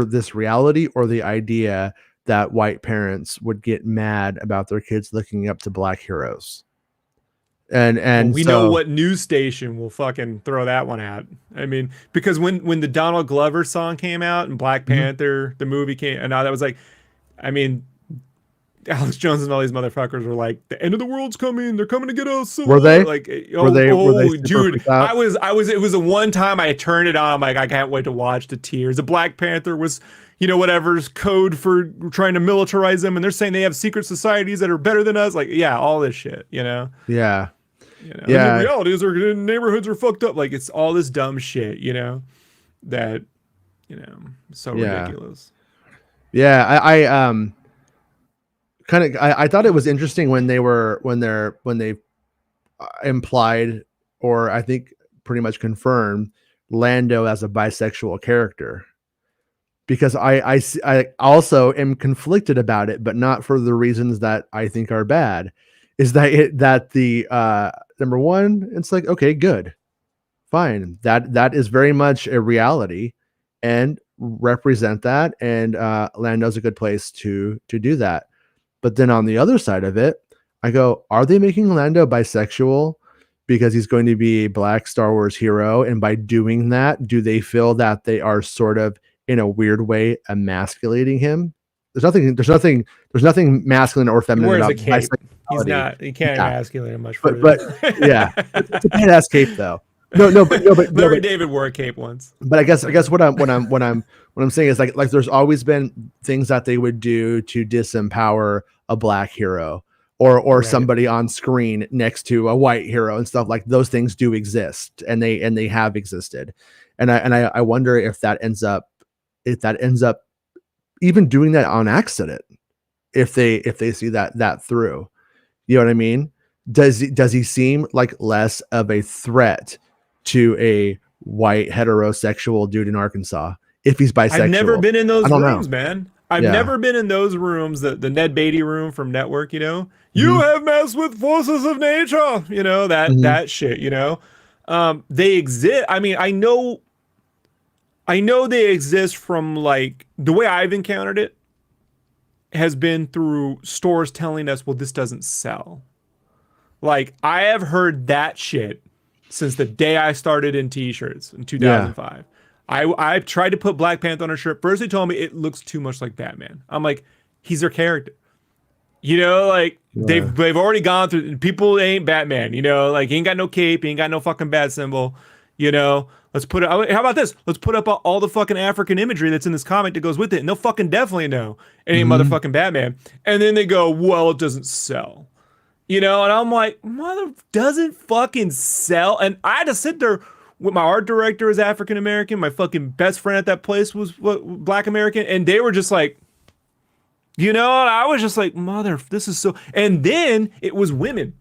this reality or the idea that white parents would get mad about their kids looking up to black heroes. And Well, and we know so what news station will fucking throw that one out. I mean, because when the Donald Glover song came out and Black Mhm. Panther the movie came, and now that was like, I mean, Alex Jones and all these motherfuckers were like, the end of the world's coming. They're coming to get us. were they Like, were they super dude, freaked out? it was the one time I turned it on. I'm like, I can't wait to watch the tears. The Black Panther was, whatever's code for trying to militarize them. And they're saying they have secret societies that are better than us. Like, yeah, all this shit. Yeah. And the Yeah. reality is our neighborhoods are fucked up. Like, it's all this dumb shit, that, so Yeah. ridiculous. Yeah. I kind of I thought it was interesting when they implied, or I think pretty much confirmed, Lando as a bisexual character, because I also am conflicted about it, but not for the reasons that I think are bad. Is that the number one? It's like, okay, good, fine. That is very much a reality, and represent that. And Lando's a good place to do that. But then on the other side of it, I go, are they making Lando bisexual because he's going to be a black Star Wars hero? And by doing that, do they feel that they are sort of in a weird way emasculating him? There's nothing masculine or He feminine wears a about cape. bisexuality. He can't Yeah. emasculate him much But further. yeah, it's a badass cape though. Larry David wore a cape once. But I guess what I'm saying is like there's always been things that they would do to disempower a black hero, or Right. somebody on screen next to a white hero and stuff. Like those things do exist, and they have existed. And I wonder if that ends up even doing that on accident, if they see that through. You know what I mean? Does he seem like less of a threat to a white heterosexual dude in Arkansas if he's bisexual? I've never been in those I don't rooms, know. man. I've Yeah. never been in those rooms, the Ned Beatty room from Network. You Mhm. have messed with forces of nature, that Mhm. that shit. They exist. I mean, I know I know they exist from like the way I've encountered it has been through stores telling us, well, this doesn't sell. Like I have heard that shit since the day I started in t-shirts in Yeah. 2005. I tried to put Black Panther on a shirt. First they told me it looks too much like Batman. I'm like, he's their character. You know, like Yeah. they've already gone through. People ain't Batman. You know, like he ain't got no cape, he ain't got no fucking bat symbol. You know, let's put it. How about this? Let's put up all the fucking African imagery that's in this comic that goes with it, and they'll fucking definitely know it ain't Mhm. motherfucking Batman. And then they go, well, it doesn't sell. You know, and I'm like, mother doesn't fucking sell. And I had to sit there with my art director is African American. My fucking best friend at that place was Black American, and they were just like. You know, and I was just like, mother, this is so. And then it was women.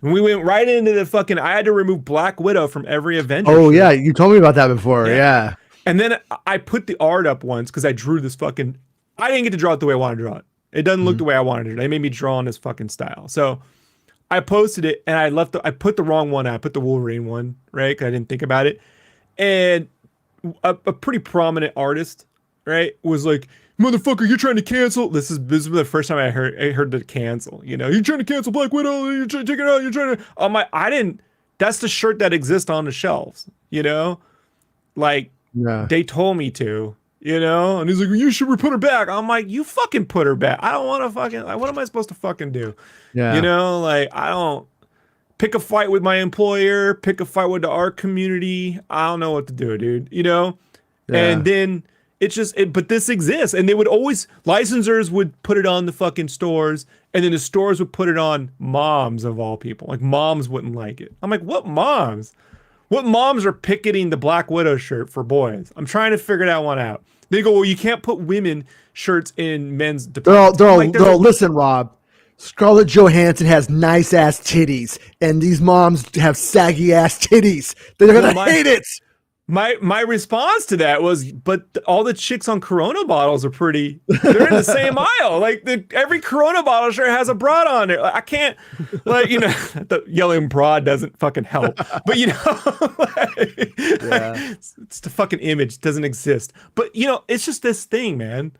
And we went right into the fucking. I had to remove Black Widow from every Avenger. Oh yeah, you told me about that before. Yeah. And then I put the art up once because I drew this fucking. I didn't get to draw it the way I wanted to draw it. It doesn't look the way I wanted it. They made me draw in this fucking style. So I posted it and I put the wrong one out. I put the Wolverine one, right? Because I didn't think about it. And a pretty prominent artist, right, was like, motherfucker, you're trying to cancel. This is the first time I heard the cancel. You know, you're trying to cancel Black Widow. You're trying to take it out. You're trying to. I didn't. That's the shirt that exists on the shelves. You know, like they told me to. You know, and he's like, you should put her back. I'm like, you fucking put her back. I don't want to fucking. Like, what am I supposed to fucking do? Yeah. You know, like I don't pick a fight with my employer. Pick a fight with the art community. I don't know what to do, dude. You know, and then. It's just, but this exists, and they would always licensors would put it on the fucking stores, and then the stores would put it on moms of all people. Like moms wouldn't like it. I'm like, what moms? What moms are picketing the Black Widow shirt for boys? I'm trying to figure that one out. They go, well, you can't put women shirts in men's departments. They're all listen, Rob. Scarlett Johansson has nice ass titties, and these moms have saggy ass titties. They're gonna hate it. My response to that was, but all the chicks on Corona bottles are pretty. They're in the same aisle. Like every Corona bottle sure has a broad on it. I can't, like, you know, the yelling broad doesn't fucking help. But you know, it's the fucking image doesn't exist. But you know, it's just this thing, man.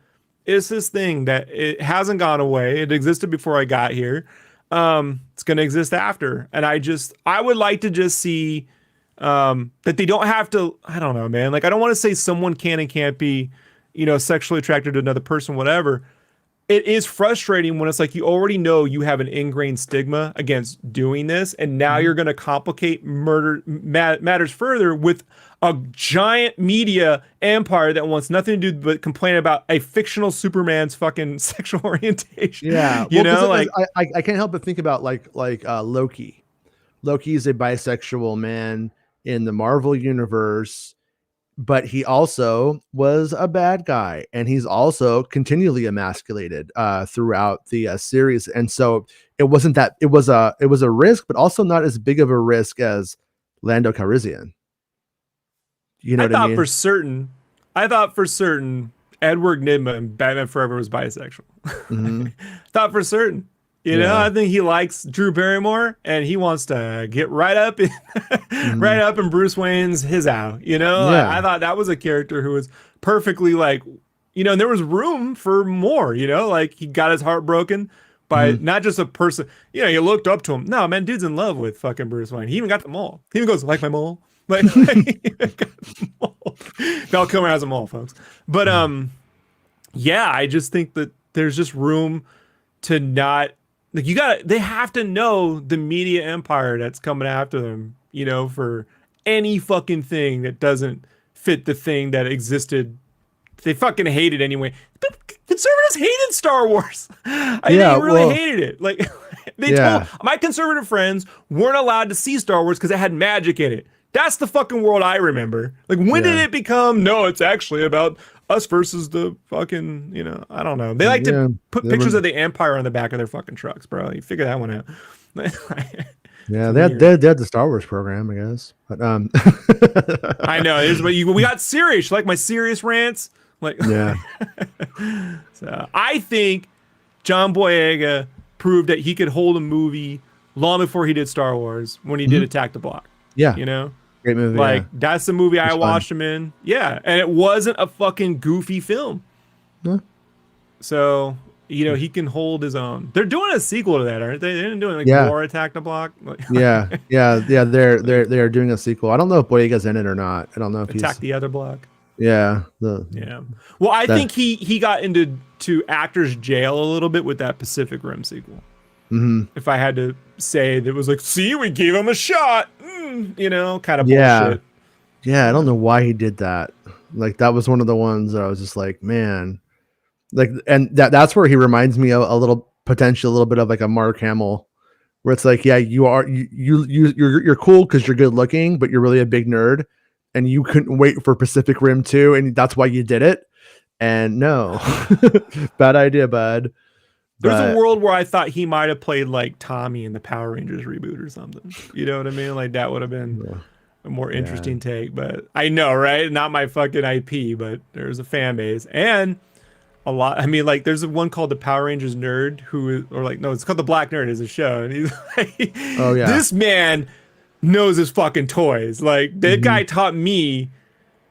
It's this thing that it hasn't gone away. It existed before I got here. It's gonna exist after, and I would like to just see. That they don't have to, I don't know, man. Like, I don't want to say someone can and can't be, you know, sexually attracted to another person, whatever. It is frustrating when it's like you already know you have an ingrained stigma against doing this, and now you're going to complicate matters further with a giant media empire that wants nothing to do but complain about a fictional Superman's fucking sexual orientation. Yeah, you know, like I can't help but think about like Loki. Loki is a bisexual man in the Marvel universe, but he also was a bad guy, and he's also continually emasculated throughout the series. And so it wasn't that it was a risk, but also not as big of a risk as Lando Calrissian. You know what I mean? I thought for certain Edward Nygma in Batman Forever was bisexual. Mm-hmm. Thought for certain. You know, I think he likes Drew Barrymore, and he wants to get right up in, right up in Bruce Wayne's his out. You know, I thought that was a character who was perfectly like, you know, and there was room for more. You know, like he got his heart broken by not just a person. You know, you looked up to him. No, man, dude's in love with fucking Bruce Wayne. He even got the mole. He even goes, like my mole. Like Val Kilmer has a mole, folks. But yeah, I just think that there's just room to not. Like they have to know the media empire that's coming after them, you know, for any fucking thing that doesn't fit the thing that existed. They fucking hate it anyway. Conservatives hated Star Wars. They really hated it. Like they told my conservative friends weren't allowed to see Star Wars because it had magic in it. That's the fucking world I remember. Like when did it become, no, it's actually about us versus the fucking, you know, I don't know. They like to put pictures of the Empire on the back of their fucking trucks, bro. You figure that one out. Yeah, they had the Star Wars program, I guess. But I know. We got serious. You like my serious rants? Like So I think John Boyega proved that he could hold a movie long before he did Star Wars when he did Attack the Block. Yeah. You know? Great movie. Like Yeah. that's the movie I It's fun. watched him in. Yeah, and it wasn't a fucking goofy film. Yeah. So he can hold his own. They're doing a sequel to that, aren't they? They're doing like Yeah. War Attack the Block, like, Yeah. Yeah. Yeah. They're doing a sequel. I don't know if Boyega's in it or not. I don't know if Attack he's. the Other Block. Yeah. Yeah. Well, I That. think he got into actors jail a little bit with that Pacific Rim sequel. Mm-hmm. If I had to say, that was like, see, we gave him a shot, kind of Yeah. bullshit. Yeah. I don't know why he did that. Like that was one of the ones that I was just like, man, like, and that's where he reminds me of a little bit of like a Mark Hamill, where it's like, yeah, you're cool because you're good looking, but you're really a big nerd, and you couldn't wait for Pacific Rim 2, and that's why you did it. And no, bad idea, bud. There's a But world where I thought he might have played like Tommy in the Power Rangers reboot or something. You know what I mean? Like that would have been a more interesting take. But I know, right? Not my fucking IP, but there's a fan base and a lot. I mean, like there's one called the Power Rangers Nerd it's called the Black Nerd is a show, and he's like, oh yeah, this man knows his fucking toys. Like that guy taught me.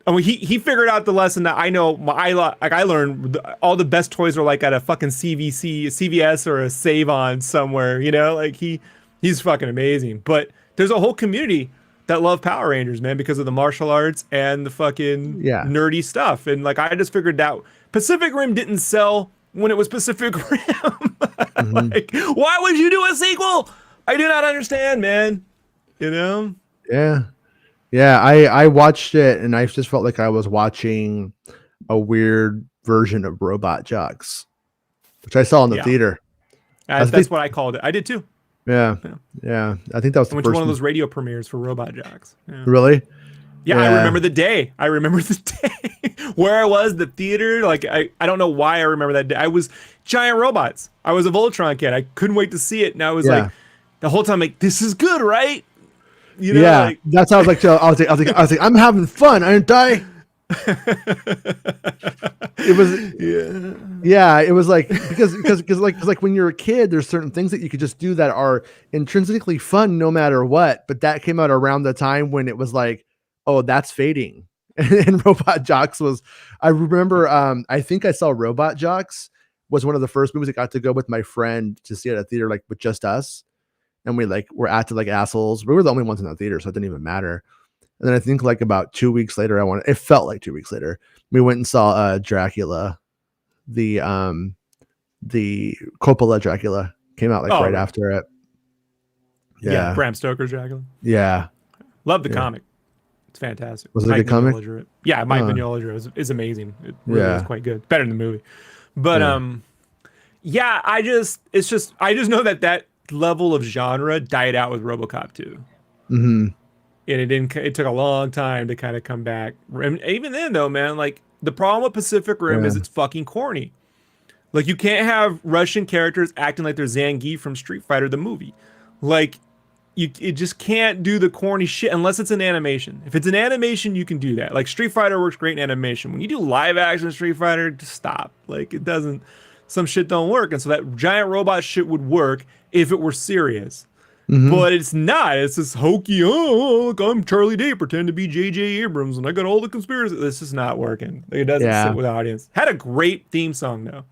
I mean, he figured out the lesson that I know. I learned all the best toys are like at a fucking CVS or a Save On somewhere. Like he's fucking amazing. But there's a whole community that love Power Rangers, man, because of the martial arts and the fucking nerdy stuff. And like I just figured out Pacific Rim didn't sell when it was Pacific Rim. Like, why would you do a sequel? I do not understand, man. Yeah. Yeah, I watched it and I just felt like I was watching a weird version of Robot Jox, which I saw in the theater. That's what I called it. I did too. Yeah. I think that was I went to one of those radio premieres for Robot Jox. Yeah. Really? Yeah, I remember the day. Where I was, the theater. Like I don't know why I remember that day. I was giant robots. I was a Voltron kid. I couldn't wait to see it, and I was like, the whole time, like, this is good, right? Like, that's how I was like. I was like, I'm having fun, aren't I? It was it was like because like when you're a kid, there's certain things that you could just do that are intrinsically fun no matter what. But that came out around the time when it was like, oh, that's fading. And Robot Jox was. I remember. I think I saw Robot Jox was one of the first movies I got to go with my friend to see at a theater, like with just us. And we like were acting like assholes. We were the only ones in the theater, so it didn't even matter. And then I think like about 2 weeks later, it felt like 2 weeks later, we went and saw Dracula, the Coppola Dracula came out like right after it. Yeah, Bram Stoker's Dracula. Yeah, love the comic. It's fantastic. Was it a good comic? Yeah, Mike Mignola is amazing. It really is quite good. Better than the movie. But I just know that level of genre died out with RoboCop 2. Mm-hmm. And it took a long time to kind of come back. And even then though, man, like the problem with Pacific Rim is it's fucking corny. Like you can't have Russian characters acting like they're Zangief from Street Fighter the movie. Like you just can't do the corny shit unless it's an animation. If it's an animation, you can do that. Like Street Fighter works great in animation. When you do live action Street Fighter, just stop. Like it doesn't, some shit don't work. And so that giant robot shit would work if it were serious. Mm-hmm. But it's not. It's this hokey, look, I'm Charlie Day, pretend to be J.J. Abrams, and I got all the conspiracy. This is not working. Like, it doesn't sit with the audience. Had a great theme song, though.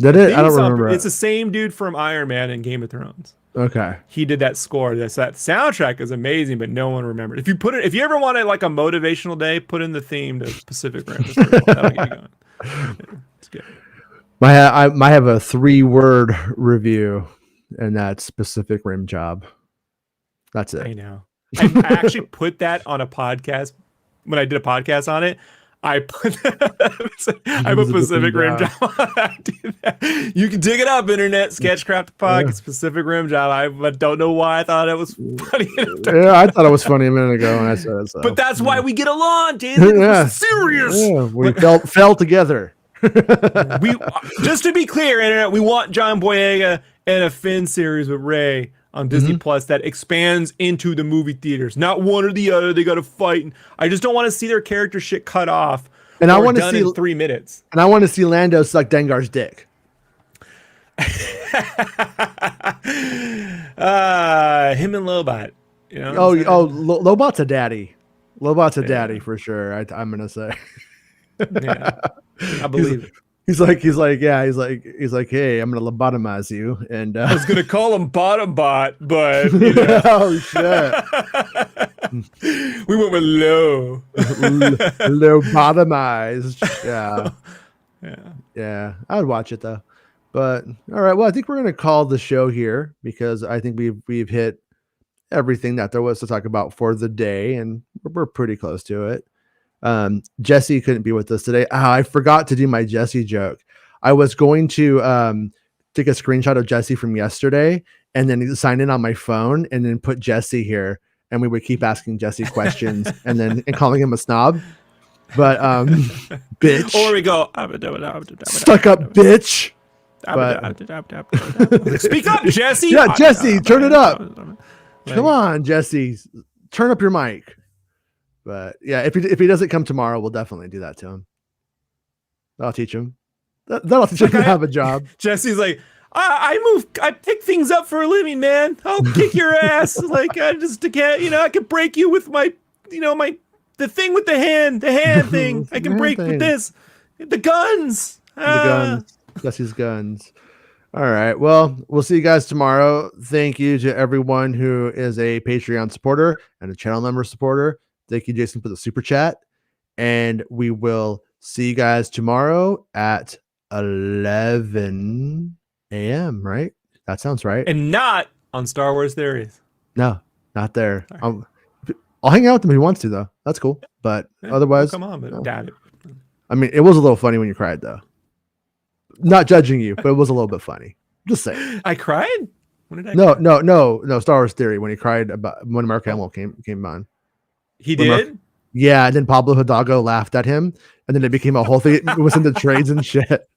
Did it? I don't remember. It's the same dude from Iron Man and Game of Thrones. Okay. He did that score. That soundtrack is amazing, but no one remembered. If you ever want like a motivational day, put in the theme to Pacific Rim. That'll get you going. Yeah, it's good. I might have a 3-word review, and that's Pacific Rim job. That's it. I know. I actually put that on a podcast when I did a podcast on it. I put Pacific Rim job. I did that. You can dig it up, internet. Sketchcraft podcast, Pacific Rim job. I don't know why I thought it was funny. I thought it was funny a minute ago when I said it. So. But that's why we get along, David. We're serious. Yeah, we fell together. We just to be clear, internet. We want John Boyega and a Finn series with Ray on Disney Plus that expands into the movie theaters. Not one or the other. They got to fight. I just don't want to see their character shit cut off. And I want to see in 3 minutes. And I want to see Lando suck Dengar's dick. Him and Lobot. Lobot's a daddy. Lobot's a daddy for sure. I'm gonna say. Yeah, I believe it. He's like, hey, I'm gonna lobotomize you. And I was gonna call him Bottom Bot, but oh shit, we went with low, lobotomized. Yeah. I would watch it though. But all right, well, I think we're gonna call the show here because I think we've hit everything that there was to talk about for the day, and we're pretty close to it. Jesse couldn't be with us today. I forgot to do my Jesse joke. I was going to take a screenshot of Jesse from yesterday and then sign in on my phone and then put Jesse here, and we would keep asking Jesse questions and calling him a snob. But bitch. Or we go stuck up bitch. But, speak up, Jesse. Yeah, Jesse, turn it up. Come on, Jesse, turn up your mic. But yeah, if he doesn't come tomorrow, we'll definitely do that to him. I'll teach him. That'll teach him to have a job. Jesse's like, I pick things up for a living, man. I'll kick your ass. Like I can't, I can break you with my, the thing with the hand thing. I can break with this, the guns. The guns. Jesse's guns. All right. Well, we'll see you guys tomorrow. Thank you to everyone who is a Patreon supporter and a channel member supporter. Thank you, Jason, for the super chat. And we will see you guys tomorrow at 11 a.m., right? That sounds right. And not on Star Wars Theories. No, not there. Right. I'll hang out with him if he wants to, though. That's cool. But otherwise, come on, but doubt it. I mean, it was a little funny when you cried, though. Not judging you, but it was a little bit funny. Just saying. I cried? When did I cry? No. Star Wars Theory, when he cried about when Mark Hamill came on. He did? Yeah, and then Pablo Hidalgo laughed at him, and then it became a whole thing. It was in the trades and shit.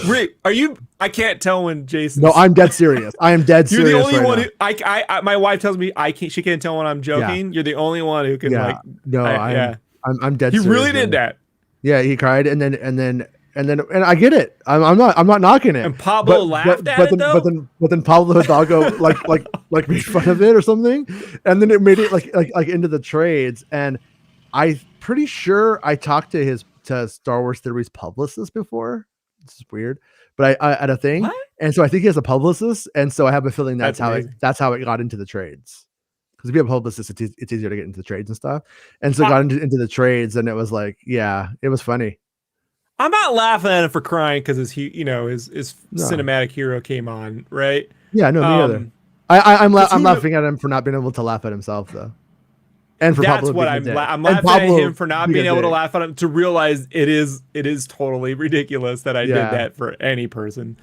Rick, I can't tell when Jason. No, I'm dead serious. I am dead serious. You're the only right one now. who my wife tells me she can't tell when I'm joking. Yeah. You're the only one who can I'm dead serious. He really did that. Yeah, he cried and I get it. I'm not knocking it. And Pablo laughed at it though. But then Pablo Hidalgo like made fun of it or something, and then it made it like into the trades. And I'm pretty sure I talked to Star Wars Theory's publicist before. This is weird, but I at a thing, what? And so I think he has a publicist, and so I have a feeling that's how it got into the trades. Because if you have a publicist, it's easier to get into the trades and stuff. And so it got into the trades, and it was like, yeah, it was funny. I'm not laughing at him for crying because his cinematic hero came on, right? Yeah, no, me either. I'm laughing at him for not being able to laugh at himself, though. And for that's what I'm laughing at him for not being able to laugh at him, to realize it is totally ridiculous that I did that for any person.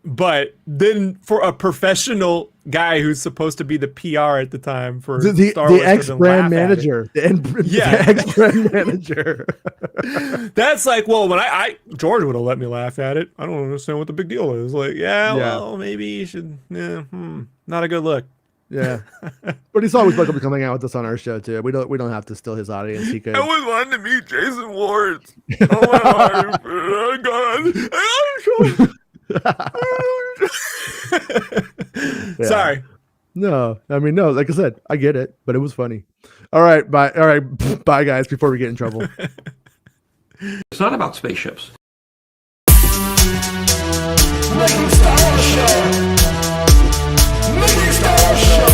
But then for a professional guy who's supposed to be the PR at the time for Star Wars, the ex-brand manager, the ex-brand manager. That's like, well, when George would have let me laugh at it. I don't understand what the big deal is. Like, well, maybe you should. Not a good look. Yeah, but he's always welcome to coming out with us on our show too. We don't have to steal his audience. He could. I always wanted to meet Jason Ward. Oh my God. Sorry. No, I mean, no, like I said, I get it, but it was funny. All right, bye. All right, bye, guys, before we get in trouble. It's not about spaceships. Making Star Wars Show. Making Star Wars Show.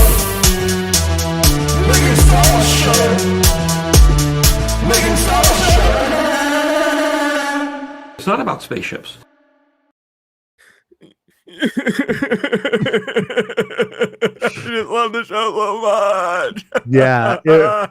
Making Star Wars Show. Making Star Wars Show. It's not about spaceships. I just love the show so much. Yeah.